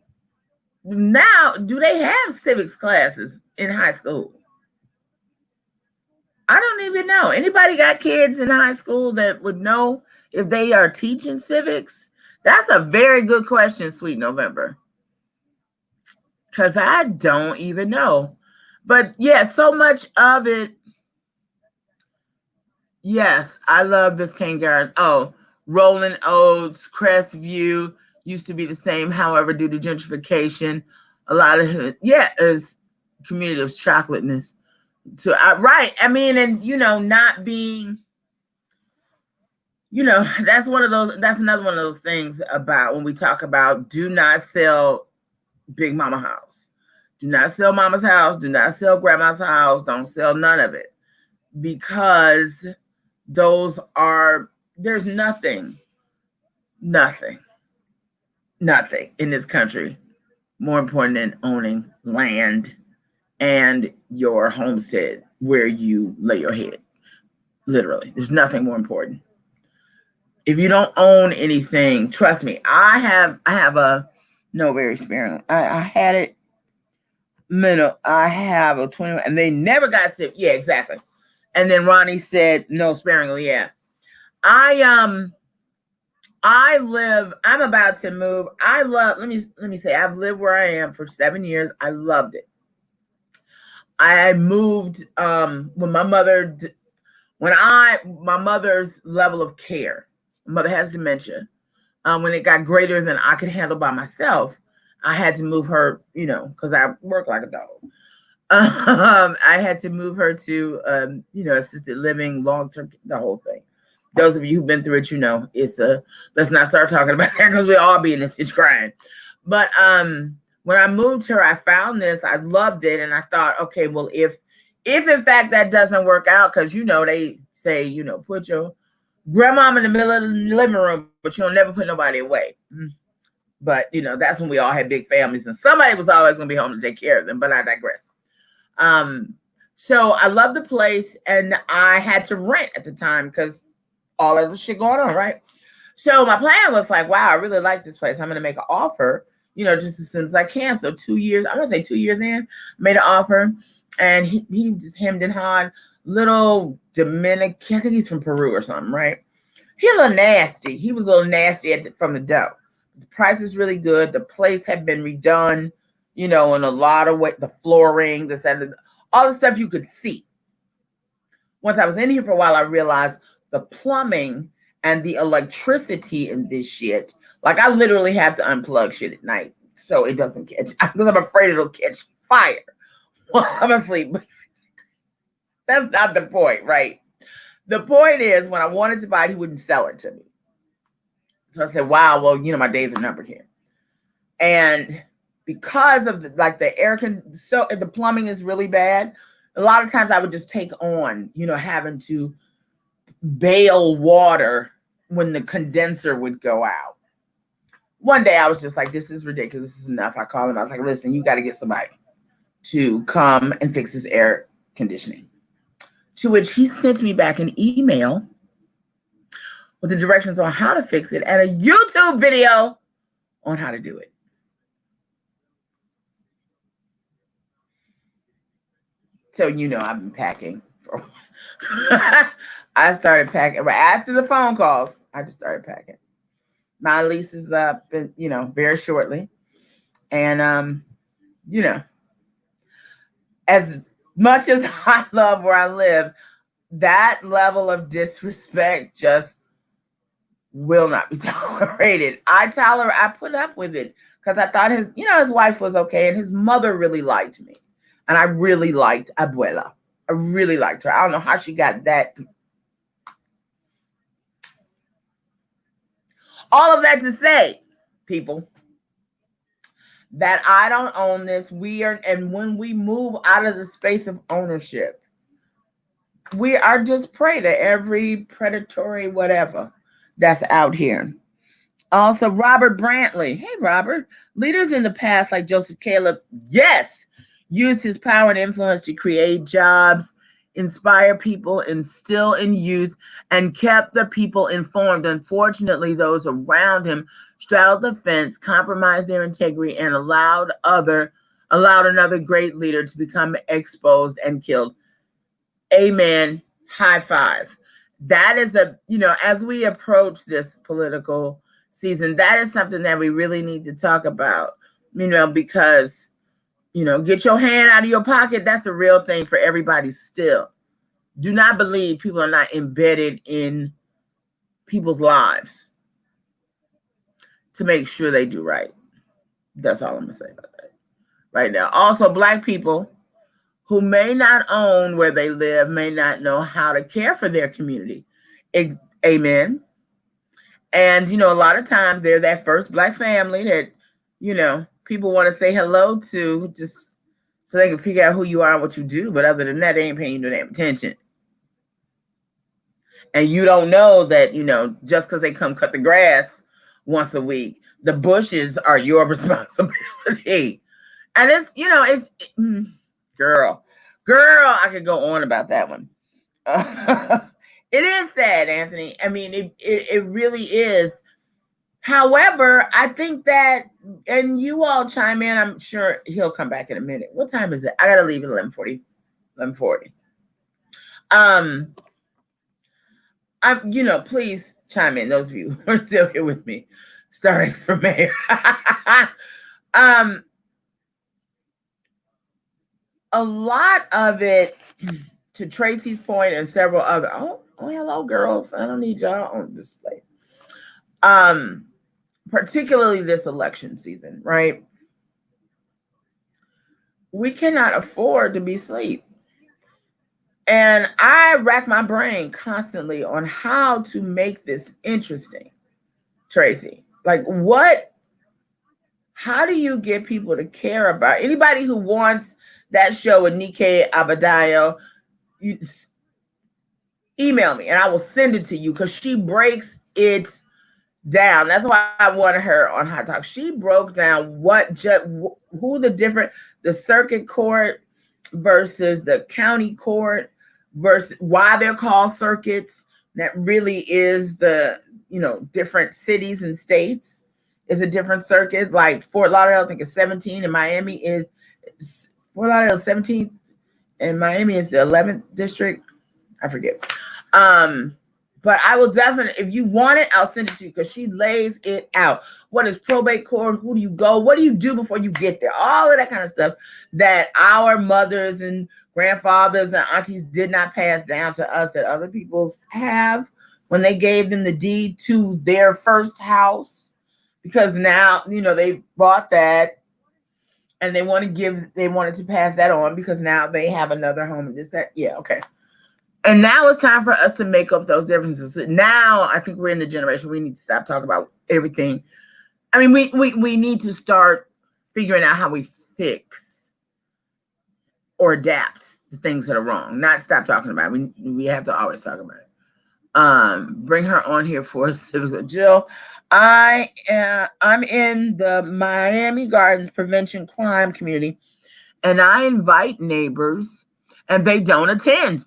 now. Do they have civics classes in high school? I don't even know. Anybody got kids in high school that would know if they are teaching civics? That's a very good question, Sweet November. Because I don't even know. But yeah, so much of it. Yes, I love Biscayne Gardens. Oh, Rolling Oaks, Crestview used to be the same. However, due to gentrification, a lot of it, is community of chocolateness. So right. I mean, and not being, that's another one of those things about when we talk about do not sell Big Mama house. Do not sell mama's house. Do not sell grandma's house. Don't sell none of it. Because there's nothing in this country more important than owning land and your homestead where you lay your head. Literally, there's nothing more important. If you don't own anything, trust me, I have very sparingly. I had it middle. I have a 20, and they never got sick. Yeah, exactly. And then Ronnie said no sparingly. Yeah, I'm about to move. Let me say, I've lived where I am for 7 years. I loved it. I moved when my mother's level of care. My mother has dementia. When it got greater than I could handle by myself, I had to move her, because I work like a dog. I had to move her to, assisted living, long-term, the whole thing. Those of you who've been through it, let's not start talking about that because we'll all be in this bitch crying. But when I moved her, I found this, I loved it. And I thought, okay, well, if in fact that doesn't work out, because, they say, put your grandmama in the middle of the living room, but you'll never put nobody away. But, that's when we all had big families and somebody was always going to be home to take care of them. But I digress. So I love the place and I had to rent at the time because all of the shit going on, right? So my plan was like, wow, I really like this place. I'm going to make an offer, just as soon as I can. So 2 years, I'm going to say 2 years in, made an offer. And he just hemmed and hawed, little Dominican, I think he's from Peru or something, right? He a little nasty. He was a little nasty from the dough. The price was really good. The place had been redone, in a lot of way, the flooring, all the stuff you could see. Once I was in here for a while, I realized the plumbing and the electricity in this shit. Like I literally have to unplug shit at night so it doesn't catch, because I'm afraid it'll catch fire while I'm asleep. That's not the point, right? The point is when I wanted to buy it, he wouldn't sell it to me. So I said, wow, well, my days are numbered here. And because of the air so if the plumbing is really bad, a lot of times I would just take on, having to bail water when the condenser would go out. One day I was just like, this is ridiculous. This is enough. I called him. I was like, listen, you got to get somebody to come and fix this air conditioning. To which he sent me back an email with the directions on how to fix it and a YouTube video on how to do it. So, I've been packing for I started packing right after the phone calls. I just started packing. My lease is up, and very shortly. And as much as I love where I live, that level of disrespect just will not be tolerated. I put up with it because I thought his wife was okay, and his mother really liked me, and I really liked Abuela. I really liked her. I don't know how she got that. All of that to say, people, that I don't own this. And when we move out of the space of ownership, we are just prey to every predatory whatever that's out here. Also, Robert Brantley. Hey, Robert. Leaders in the past, like Joseph Caleb, yes, used his power and influence to create jobs, inspire people, instill in youth, and kept the people informed. Unfortunately, those around him straddled the fence, compromised their integrity, and allowed another great leader to become exposed and killed. Amen. High five. That is as we approach this political season, that is something that we really need to talk about, because, get your hand out of your pocket. That's a real thing for everybody still. Do not believe people are not embedded in people's lives to make sure they do right. That's all I'm going to say about that right now. Also, Black people who may not own where they live may not know how to care for their community. Amen. And, a lot of times they're that first Black family that, people want to say hello to just so they can figure out who you are and what you do. But other than that, they ain't paying you no damn attention. And you don't know that, just because they come cut the grass once a week, the bushes are your responsibility. And girl, I could go on about that one. It is sad, Anthony. I mean, it really is. However, I think that, and you all chime in, I'm sure he'll come back in a minute. What time is it? I got to leave at 11:40. 11:40. Please chime in, those of you who are still here with me. Star X for mayor. A lot of it, to Tracy's point and several other, oh, hello, girls. I don't need y'all on display. Particularly this election season, right? We cannot afford to be asleep. And I rack my brain constantly on how to make this interesting, Tracy. Like, how do you get people to care about anybody who wants that show with Nike Abadayo? You email me and I will send it to you, because she breaks it down. That's why I wanted her on Hot Talk. She broke down who the circuit court versus the county court versus why they're called circuits. That really is the, different cities and states is a different circuit. Like Fort Lauderdale, I think is 17, and Miami is Fort Lauderdale 17th, and Miami is the 11th district. I forget. But I will definitely, if you want it, I'll send it to you, because she lays it out. What is probate court? Who do you go? What do you do before you get there? All of that kind of stuff that our mothers and grandfathers and aunties did not pass down to us, that other people's have when they gave them the deed to their first house. Because now, they bought that and they wanted to pass that on, because now they have another home and this, that. Yeah, okay. And now it's time for us to make up those differences. Now I think we're in the generation we need to stop talking about everything. I mean, we need to start figuring out how we fix or adapt the things that are wrong. Not stop talking about it. We have to always talk about it. Bring her on here for us, Jill. I'm in the Miami Gardens Prevention Crime Community, and I invite neighbors, and they don't attend.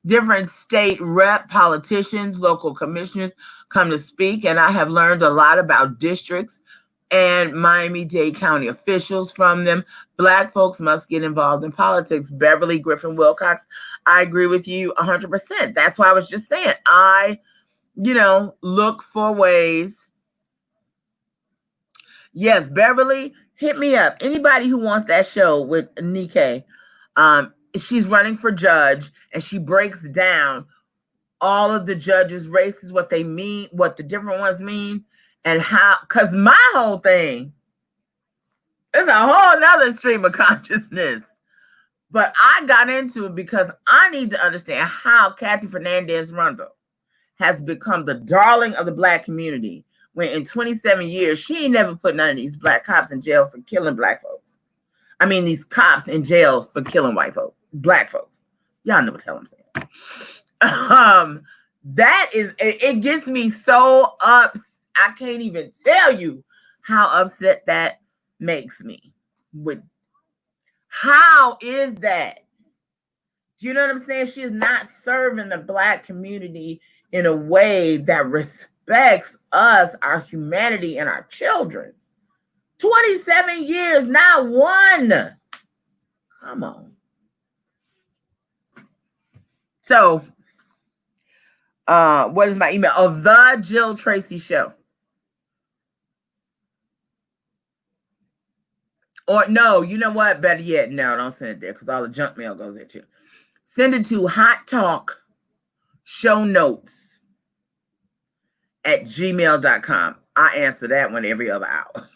Different state rep, politicians, local commissioners come to speak, and I have learned a lot about districts and Miami-Dade County officials from them. Black folks must get involved in politics. Beverly Griffin Wilcox, I agree with you 100%. That's why I was just saying, I, look for ways. Yes, Beverly, hit me up. Anybody who wants that show with Nike, she's running for judge, and she breaks down all of the judges' races, what they mean, what the different ones mean. and how, because my whole thing is a whole nother stream of consciousness. But I got into it because I need to understand how Kathy Fernandez Rundle has become the darling of the Black community when in 27 years, she ain't never put none of these Black cops in jail for killing Black folks. I mean, these cops in jail for killing white folks, Black folks. Y'all know what the hell I'm saying. That is, it gets me so upset. I can't even tell you how upset that makes me. How is that? Do you know what I'm saying? She is not serving the Black community in a way that respects us, our humanity, and our children. 27 years, not one. Come on. So, what is my email? Oh, The Jill Tracy Show. Or no, you know what? Better yet, no, don't send it there because all the junk mail goes there too. Send it to Hot Talk Show Notes at gmail.com. I answer that one every other hour.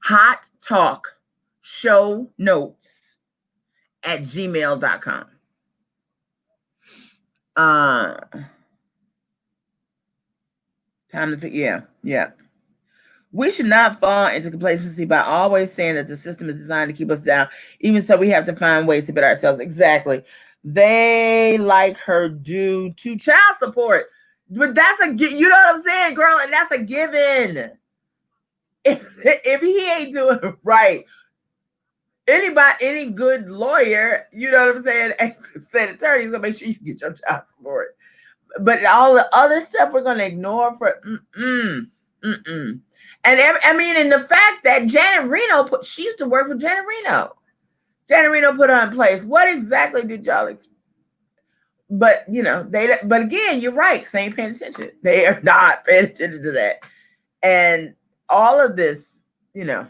Hot Talk Show Notes at gmail.com. Time to figure, yeah. We should not fall into complacency by always saying that the system is designed to keep us down, even so we have to find ways to better ourselves. Exactly. They like her due to child support. But that's you know what I'm saying, girl? And that's a given. If he ain't doing it right, any good lawyer, you know what I'm saying, and state attorney is gonna make sure you get your child support. But all the other stuff we're gonna ignore for And I mean, and the fact that Janet Reno she used to work for Janet Reno. Janet Reno put her in place. What exactly did y'all expect? But you know, but again, you're right. They ain't paying attention. They are not paying attention to that. And all of this, you know,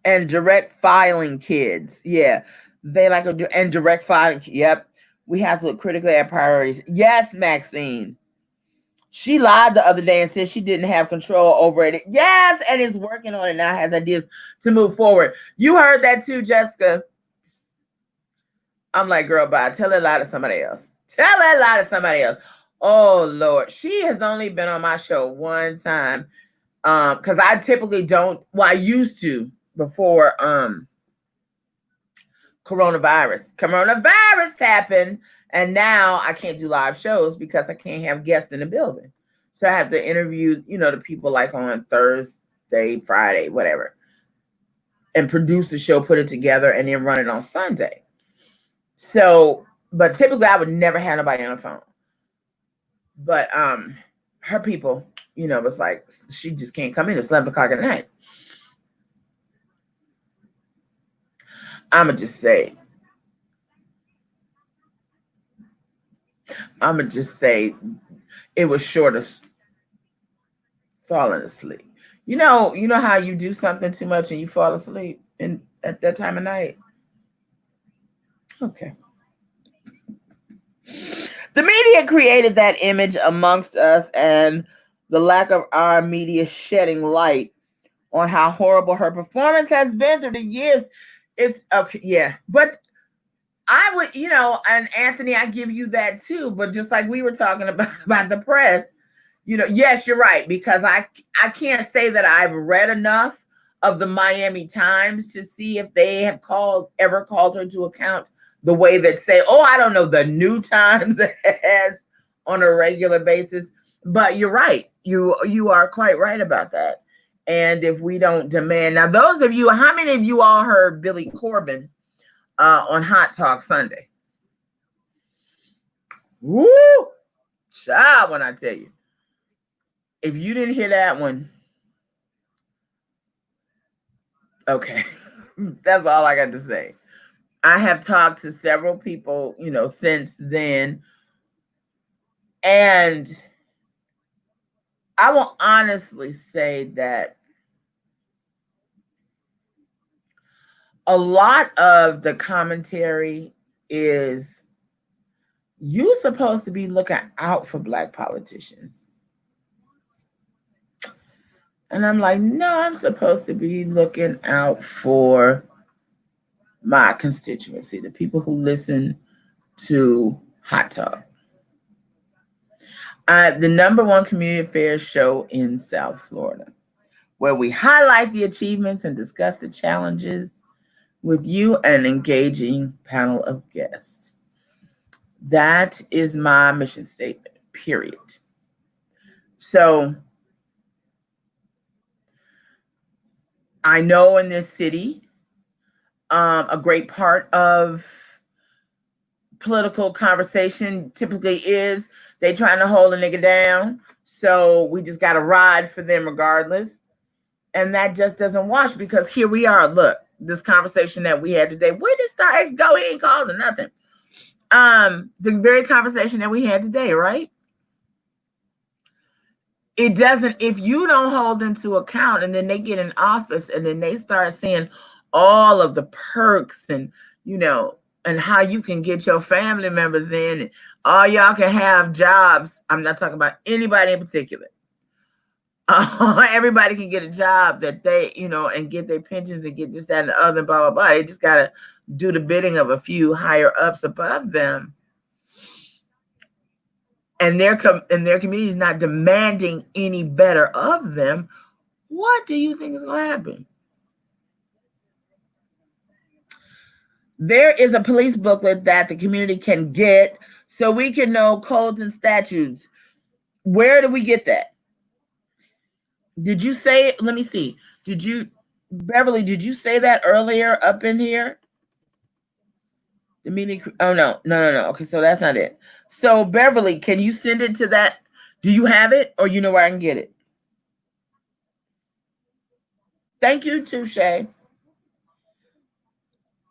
and direct filing kids. Yeah. They like to do, and direct filing. Yep. We have to look critically at priorities. Yes, Maxine. She lied the other day and said she didn't have control over it. Yes, and is working on it now, has ideas to move forward. You heard that too, Jessica. I'm like, girl, bye. Tell her lie to somebody else. Tell her lie to somebody else. Oh, Lord. She has only been on my show one time. Because I typically don't, well, I used to before coronavirus. Coronavirus happened. And now I can't do live shows because I can't have guests in the building. So I have to interview, you know, the people like on Thursday, Friday, whatever, and produce the show, put it together, and then run it on Sunday. So, but typically I would never have nobody on the phone. But her people, you know, was like, she just can't come in. It's 11 o'clock at night. I'ma just say it was short of falling asleep. You know how you do something too much and you fall asleep at that time of night? Okay. The media created that image amongst us, and the lack of our media shedding light on how horrible her performance has been through the years. It's okay, yeah. But I would, you know, and Anthony, I give you that too. But just like we were talking about the press, you know, yes, you're right, because I can't say that I've read enough of the Miami Times to see if they have ever called her to account the way that say, oh, I don't know, the New Times has on a regular basis. But you're right. You are quite right about that. And if we don't demand, now those of you, how many of you all heard Billy Corbin on Hot Talk Sunday? Woo! Child, when I tell you. If you didn't hear that one, okay. That's all I got to say. I have talked to several people, you know, since then. And I will honestly say that a lot of the commentary is you supposed to be looking out for Black politicians. And I'm like, no, I'm supposed to be looking out for my constituency, the people who listen to Hot Talk. The #1 community affairs show in South Florida, where we highlight the achievements and discuss the challenges with you and an engaging panel of guests. That is my mission statement, period. So I know in this city, a great part of political conversation typically is they trying to hold a nigga down. So we just got to ride for them regardless. And that just doesn't wash, because here we are. Look, this conversation that we had today, where did Star X go? He ain't called or nothing. The very conversation that we had today, right? It doesn't, if you don't hold them to account and then they get in office and then they start seeing all of the perks and, and how you can get your family members in and all y'all can have jobs. I'm not talking about anybody in particular. Everybody can get a job that they, and get their pensions and get this, that, and the other, blah, blah, blah. They just got to do the bidding of a few higher ups above them. And their community is not demanding any better of them. What do you think is going to happen? There is a police booklet that the community can get so we can know codes and statutes. Where do we get that? Did you say, let me see. Beverly, did you say that earlier up in here? The meeting, oh, no. Okay, so that's not it. So Beverly, can you send it to that? Do you have it, or you know where I can get it? Thank you, Touche.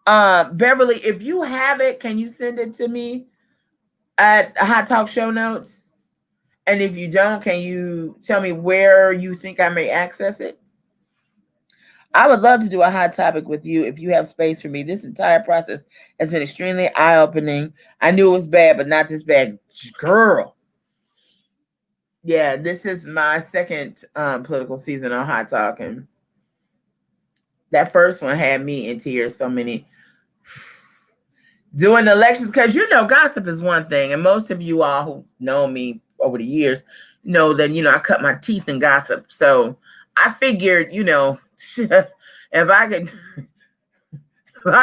Beverly, if you have it, can you send it to me at Hot Talk show notes? And if you don't, can you tell me where you think I may access it? I would love to do a hot topic with you if you have space for me. This entire process has been extremely eye-opening. I knew it was bad, but not this bad. Girl. Yeah, this is my second political season on Hot Talk. And that first one had me in tears. So many. Doing the elections, because gossip is one thing. And most of you all who know me over the years know that, I cut my teeth in gossip. So I figured, if I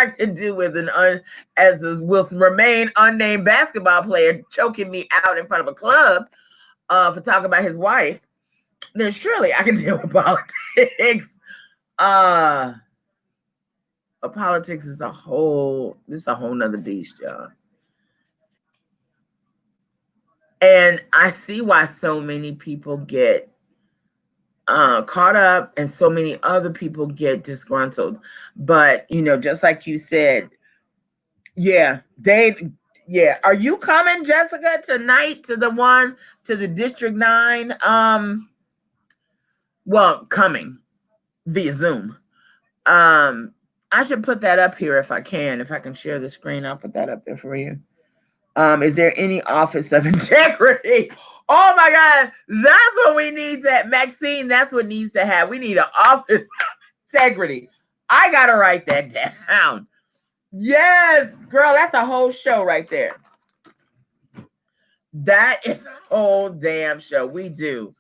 could do with will remain unnamed basketball player choking me out in front of a club for talking about his wife, then surely I can deal with politics. Politics is a whole nother beast, y'all. And I see why so many people get caught up and so many other people get disgruntled. But, just like you said, yeah, Dave, yeah. Are you coming, Jessica, tonight to the District 9? Well, coming via Zoom. I should put that up here if I can. If I can share the screen, I'll put that up there for you. Is there any office of integrity? Oh my God, that's what we need Maxine, that's what needs to have. We need an office of integrity. I gotta write that down. Yes, girl, that's a whole show right there. That is a whole damn show. We do.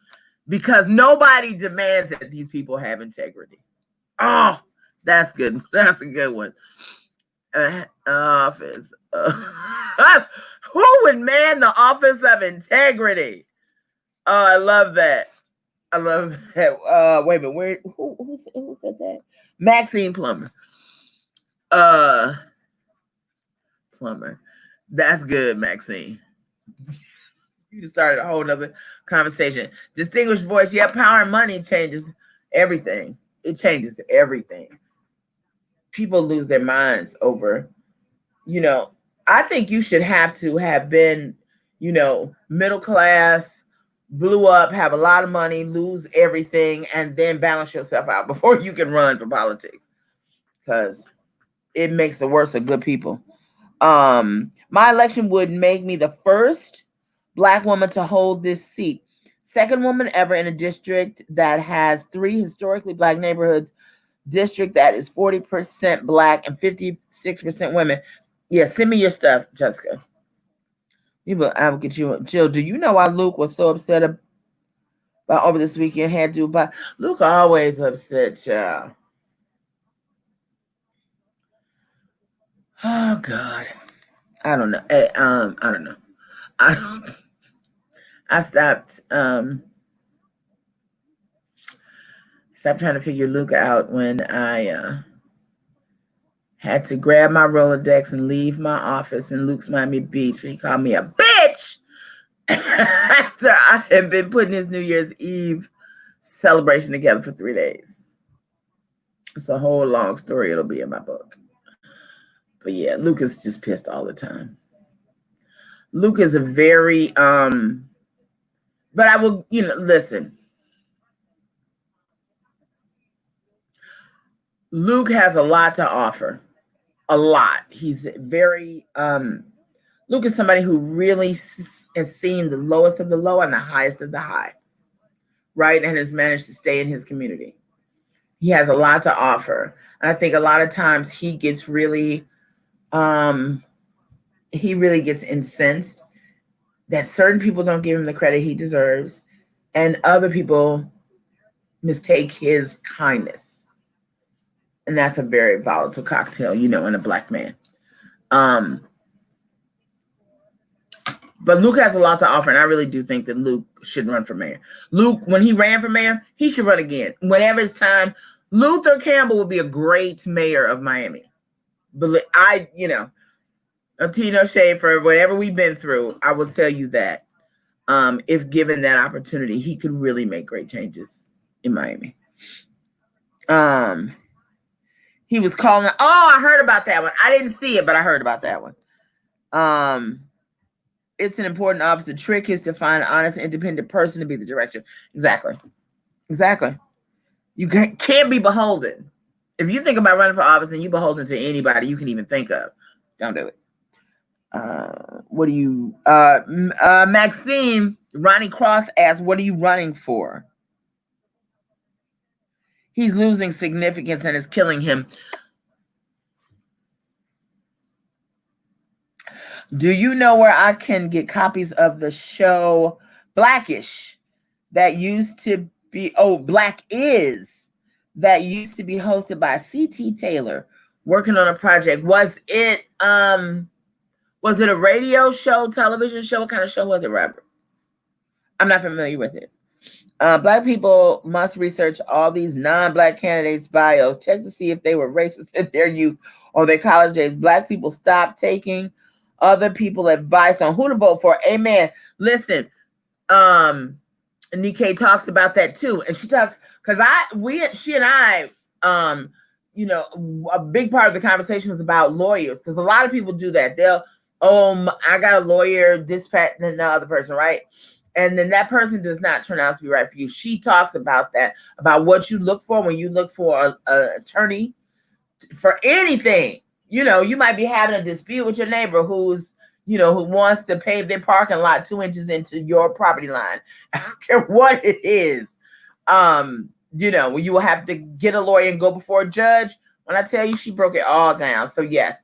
Because nobody demands that these people have integrity. Oh, that's good. That's a good one. Office. Who would man the office of integrity? Oh, I love that. I love that. Wait a minute. Who said that? Maxine Plummer. Plummer. That's good, Maxine. You just started a whole nother conversation. Distinguished voice. Yeah, power and money changes everything. It changes everything. People lose their minds over, I think you should have to have been, middle class, blew up, have a lot of money, lose everything, and then balance yourself out before you can run for politics. Because it makes the worst of good people. My election would make me the first Black woman to hold this seat. Second woman ever in a district that has 3 historically black neighborhoods, district that is 40% black and 56% women. Yeah, send me your stuff, Jessica. I will get you. Jill, do you know why Luke was so upset about over this weekend? Had to, but Luke always upset, y'all. Oh God, I don't know. I don't know. I stopped trying to figure Luke out when I had to grab my Rolodex and leave my office in Luke's Miami Beach when he called me a bitch after I had been putting his New Year's Eve celebration together for 3 days. It's a whole long story. It'll be in my book. But yeah, Luke is just pissed all the time. Luke is a very, but I will, listen. Luke has a lot to offer. A lot. He's very, Luke is somebody who really has seen the lowest of the low and the highest of the high, right? And has managed to stay in his community. He has a lot to offer. And I think a lot of times he gets really, gets incensed that certain people don't give him the credit he deserves and other people mistake his kindness. And that's a very volatile cocktail, in a black man. But Luke has a lot to offer, and I really do think that Luke should run for mayor. Luke, when he ran for mayor, he should run again. Whenever it's time, Luther Campbell would be a great mayor of Miami. But no tea, no shade for whatever we've been through. I will tell you that if given that opportunity, he could really make great changes in Miami. He was calling. Oh, I heard about that one. I didn't see it, but I heard about that one. It's an important office. The trick is to find an honest, independent person to be the director. Exactly. You can't be beholden. If you think about running for office and you're beholden to anybody you can even think of, don't do it. What do you, Maxine, Ronnie Cross asks, what are you running for? He's losing significance and it's killing him. Do you know where I can get copies of the show Blackish that used to be, Black Is, that used to be hosted by C.T. Taylor, working on a project? Was it a radio show, television show? What kind of show was it, Robert? I'm not familiar with it. Black people must research all these non-Black candidates' bios. Check to see if they were racist in their youth or their college days. Black people stop taking other people advice on who to vote for. Amen. Listen, Nikkei talks about that too. And she talks, because she and I, a big part of the conversation was about lawyers. Because a lot of people do that. They'll, I got a lawyer, this, that, and the other person, right? And then that person does not turn out to be right for you. She talks about that, about what you look for when you look for an attorney for anything. You might be having a dispute with your neighbor who wants to pave their parking lot 2 inches into your property line. I don't care what it is. You will have to get a lawyer and go before a judge. When I tell you, she broke it all down. So yes,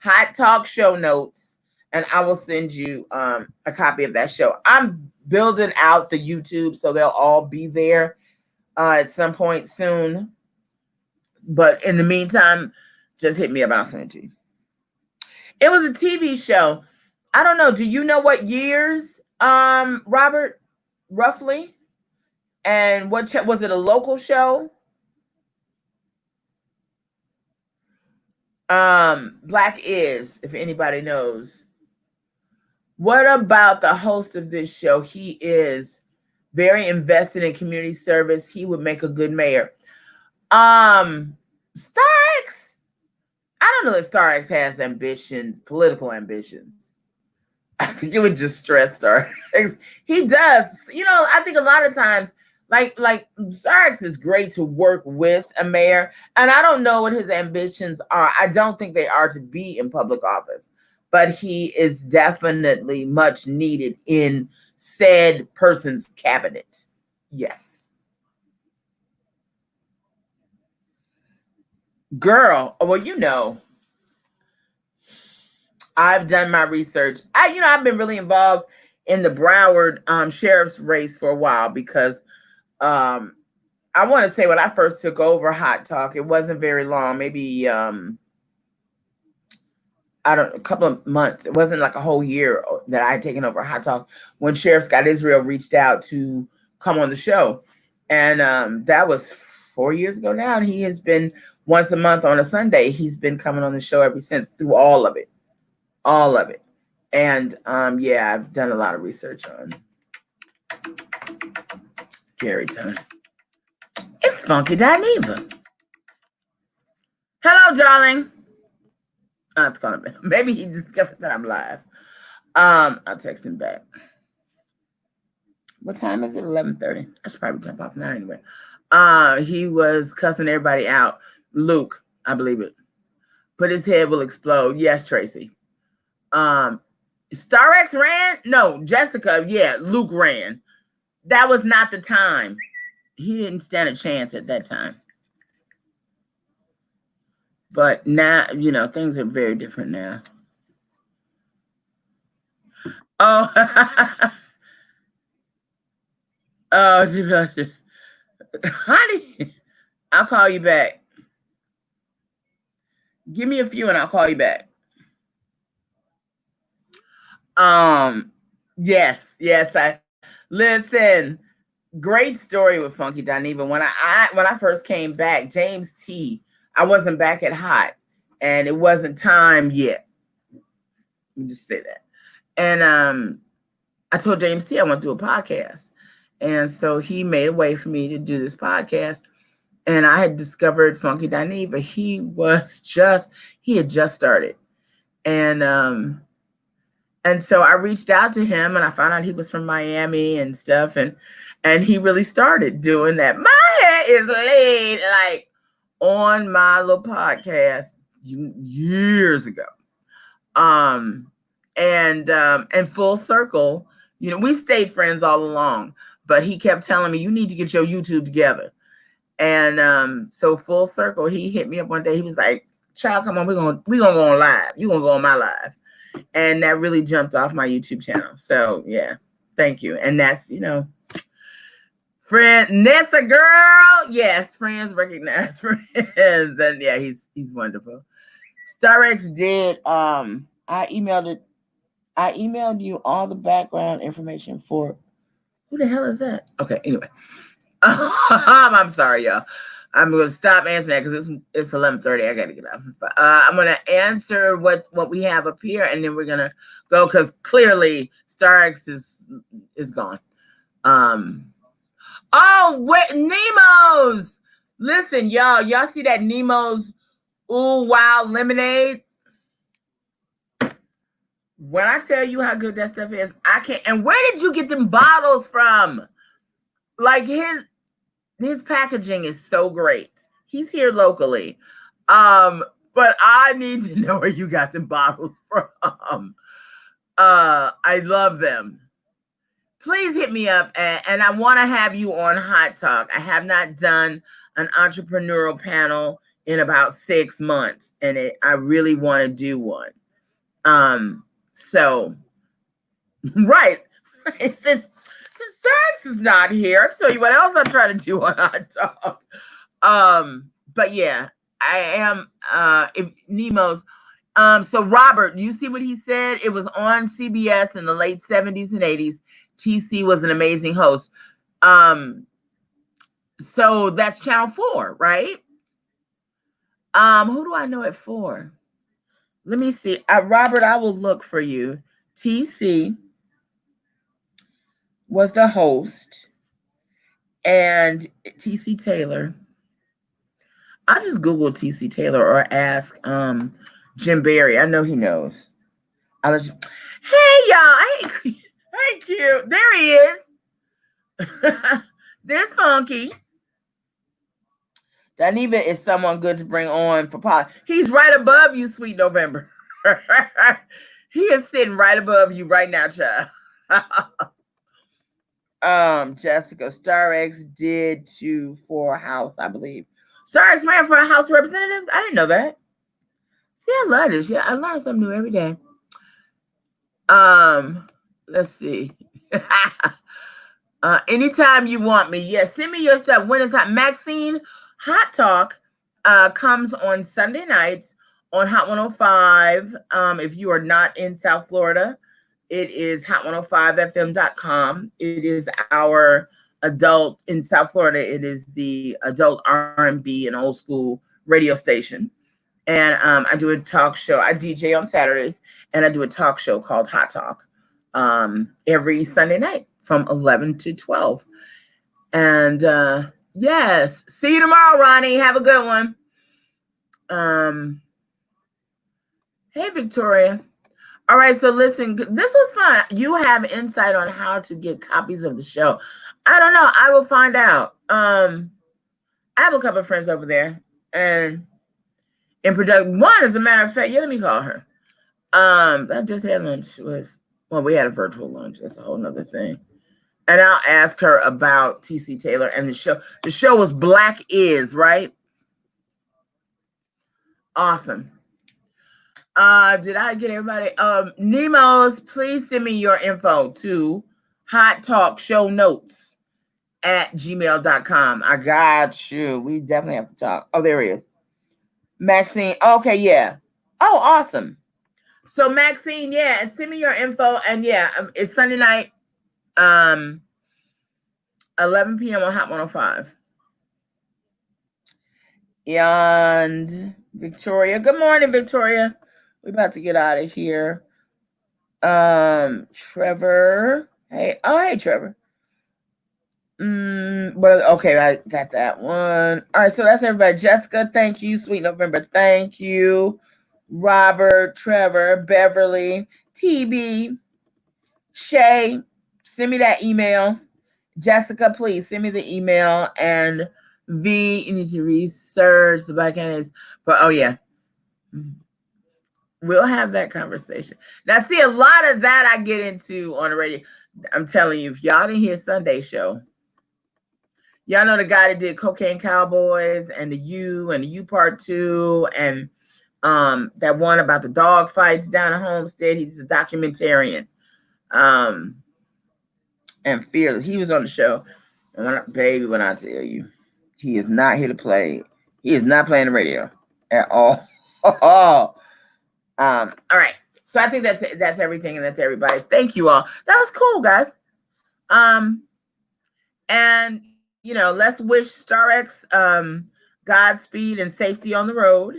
Hot Talk show notes, and I will send you a copy of that show. I'm building out the YouTube, so they'll all be there at some point soon. But in the meantime, just hit me up. I'll send it to you. It was a TV show. I don't know. Do you know what years, Robert, roughly? And was it a local show? Black Is, if anybody knows. What about the host of this show? He is very invested in community service. He would make a good mayor. Star X. I don't know if Star X has ambitions, political ambitions. I think it would just stress Star X. He does. I think a lot of times, like Star X is great to work with a mayor. And I don't know what his ambitions are. I don't think they are to be in public office. But he is definitely much needed in said person's cabinet. Yes. Girl, well, you know, I've done my research. I've been really involved in the Broward sheriff's race for a while because I want to say when I first took over Hot Talk, it wasn't very long, maybe a couple of months. It wasn't like a whole year that I had taken over Hot Talk when Sheriff Scott Israel reached out to come on the show. And that was 4 years ago now. And he has been once a month on a Sunday. He's been coming on the show ever since through all of it. All of it. And yeah, I've done a lot of research on Gary Tone. It's Funky Dineva. Hello, darling. I have to call him back. Maybe he discovered that I'm live. I'll text him back. What time is it? 11:30. I should probably jump off now anyway. He was cussing everybody out. Luke, I believe it. But his head will explode. Yes, Tracy. Star X ran? No, Jessica. Yeah, Luke ran. That was not the time. He didn't stand a chance at that time. But now, things are very different now. Oh, oh, honey, I'll call you back. Give me a few and I'll call you back. Yes. Listen. Great story with Funky Dineva. When I first came back, James T. I wasn't back at Hot, and it wasn't time yet. Let me just say that. And I told James T. I want to do a podcast, and so he made a way for me to do this podcast. And I had discovered Funky Dineva. He had just started, and so I reached out to him, and I found out he was from Miami and stuff, and he really started doing that. My hair is laid like on my little podcast years ago. And full circle, we stayed friends all along, but he kept telling me, you need to get your YouTube together. And so full circle, he hit me up one day. He was like, child, come on, we're gonna go on live. You're gonna go on my live. And that really jumped off my YouTube channel. So yeah, thank you. And that's, friend Nessa girl. Yes, friends recognize friends. And yeah, he's wonderful. StarX did I emailed you all the background information for who the hell is that? Okay, anyway. I'm sorry, y'all. I'm gonna stop answering that because it's 11:30. I gotta get up. I'm gonna answer what we have up here, and then we're gonna go because clearly StarX is gone. Oh, wait, Nemo's. Listen, y'all see that Nemo's Ooh Wow Lemonade? When I tell you how good that stuff is, I can't. And where did you get them bottles from? Like his packaging is so great. He's here locally. But I need to know where you got them bottles from. I love them. Please hit me up, and I want to have you on Hot Talk. I have not done an entrepreneurial panel in about 6 months, and I really want to do one. So, right, since Dax is not here, I'll tell you what else I'm trying to do on Hot Talk. But yeah, I am. If Nemo's. So Robert, you see what he said? It was on CBS in the late 70s and 80s. TC was an amazing host. So that's Channel 4, right? Who do I know it for? Let me see. Robert, I will look for you. TC was the host, and TC Taylor. I'll just Google TC Taylor or ask Jim Barry. I know he knows. I'll let you. Hey, y'all. Hey, cute. There he is. There's Funky. Dineva is someone good to bring on for politics. He's right above you, Sweet November. He is sitting right above you right now, child. Jessica, StarX did for House, I believe. StarX ran for House of Representatives. I didn't know that. See, I love this. Yeah, I learn something new every day. Let's see. Anytime you want me. Yes, send me your stuff. When is hot? Maxine, Hot Talk comes on Sunday nights on Hot 105. If you are not in South Florida, it is hot105fm.com. It is our adult in South Florida. It is the adult R&B and old school radio station. And I do a talk show. I DJ on Saturdays, and I do a talk show called Hot Talk every Sunday night from 11 to 12. And yes, see you tomorrow, Ronnie. Have a good one. Hey, Victoria. All right, so listen, this was fun. You have insight on how to get copies of the show. I don't know. I will find out. I have a couple of friends over there, and in production, one, as a matter of fact, let me call her. I just had lunch with, well, we had a virtual lunch. That's a whole nother thing. And I'll ask her about TC Taylor and the show. The show was Black Is, right? Awesome. Did I get everybody? Nemos, please send me your info to Hot Talk Show Notes at gmail.com. I got you. We definitely have to talk. Oh, there he is. Maxine. Okay, yeah. Oh, awesome. So Maxine, yeah, send me your info. And yeah, it's Sunday night, 11 p.m. on Hot 105. And Victoria. Good morning, Victoria. We're about to get out of here. Trevor. Hey, Trevor. Okay, I got that one. All right, so that's everybody. Jessica, thank you. Sweet November, thank you. Robert, Trevor, Beverly, TB, Shay, send me that email. Jessica, please send me the email. And V, you need to research the Black candidates. But oh yeah, we'll have that conversation. Now, see, a lot of that I get into on the radio. I'm telling you, if y'all didn't hear Sunday show, y'all know the guy that did Cocaine Cowboys and the U Part 2 and that one about the dog fights down at Homestead. He's a documentarian. And Fearless. He was on the show. And when I tell you, he is not here to play. He is not playing the radio at all. All right. So I think that's everything, and that's everybody. Thank you all. That was cool, guys. And let's wish StarX Godspeed and safety on the road.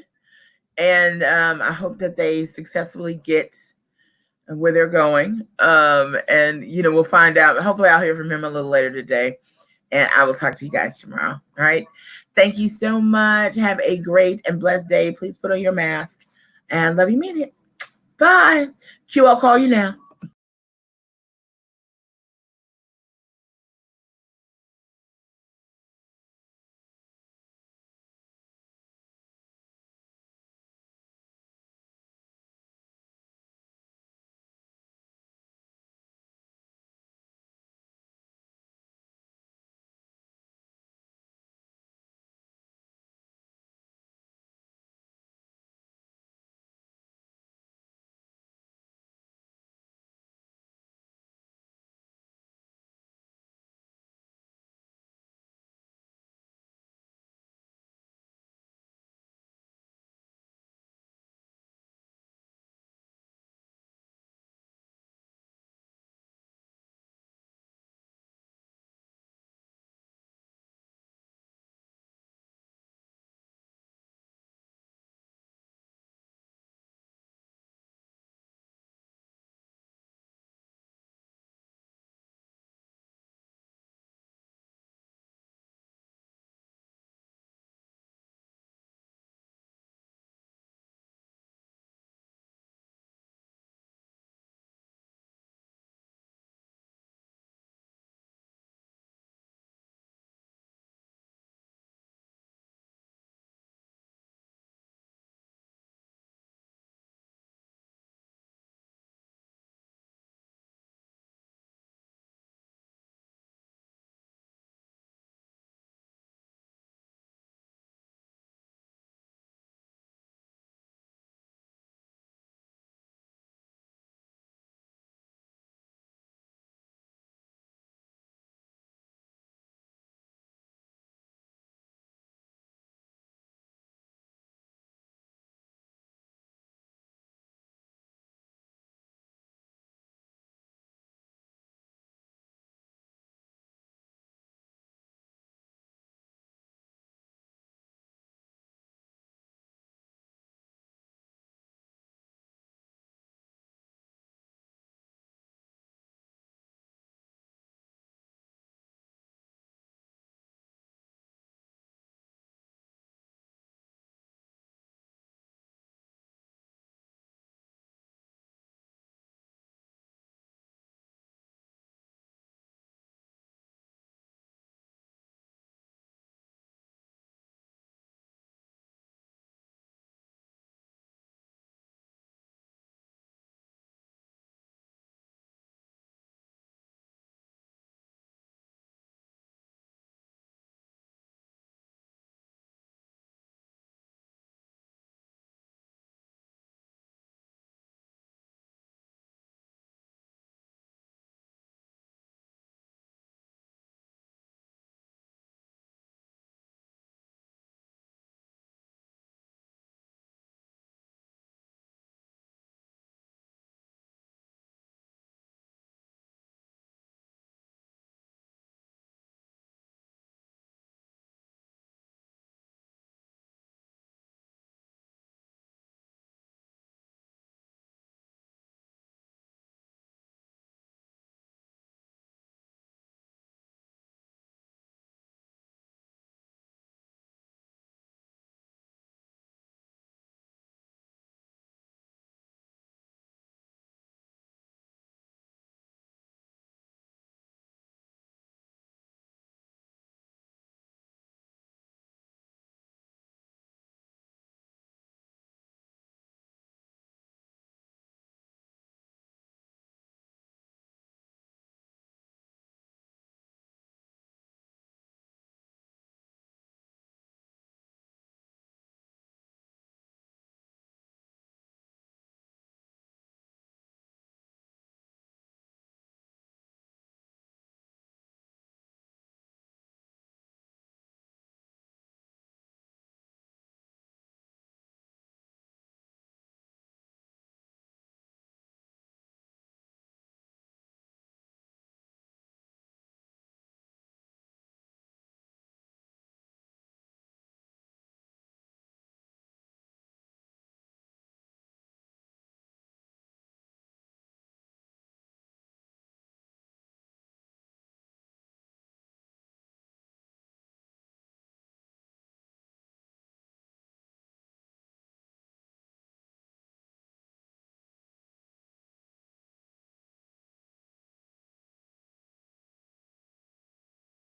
And I hope that they successfully get where they're going. And we'll find out. Hopefully I'll hear from him a little later today. And I will talk to you guys tomorrow. All right. Thank you so much. Have a great and blessed day. Please put on your mask. And love you, mean it. Bye. Q, I'll call you now.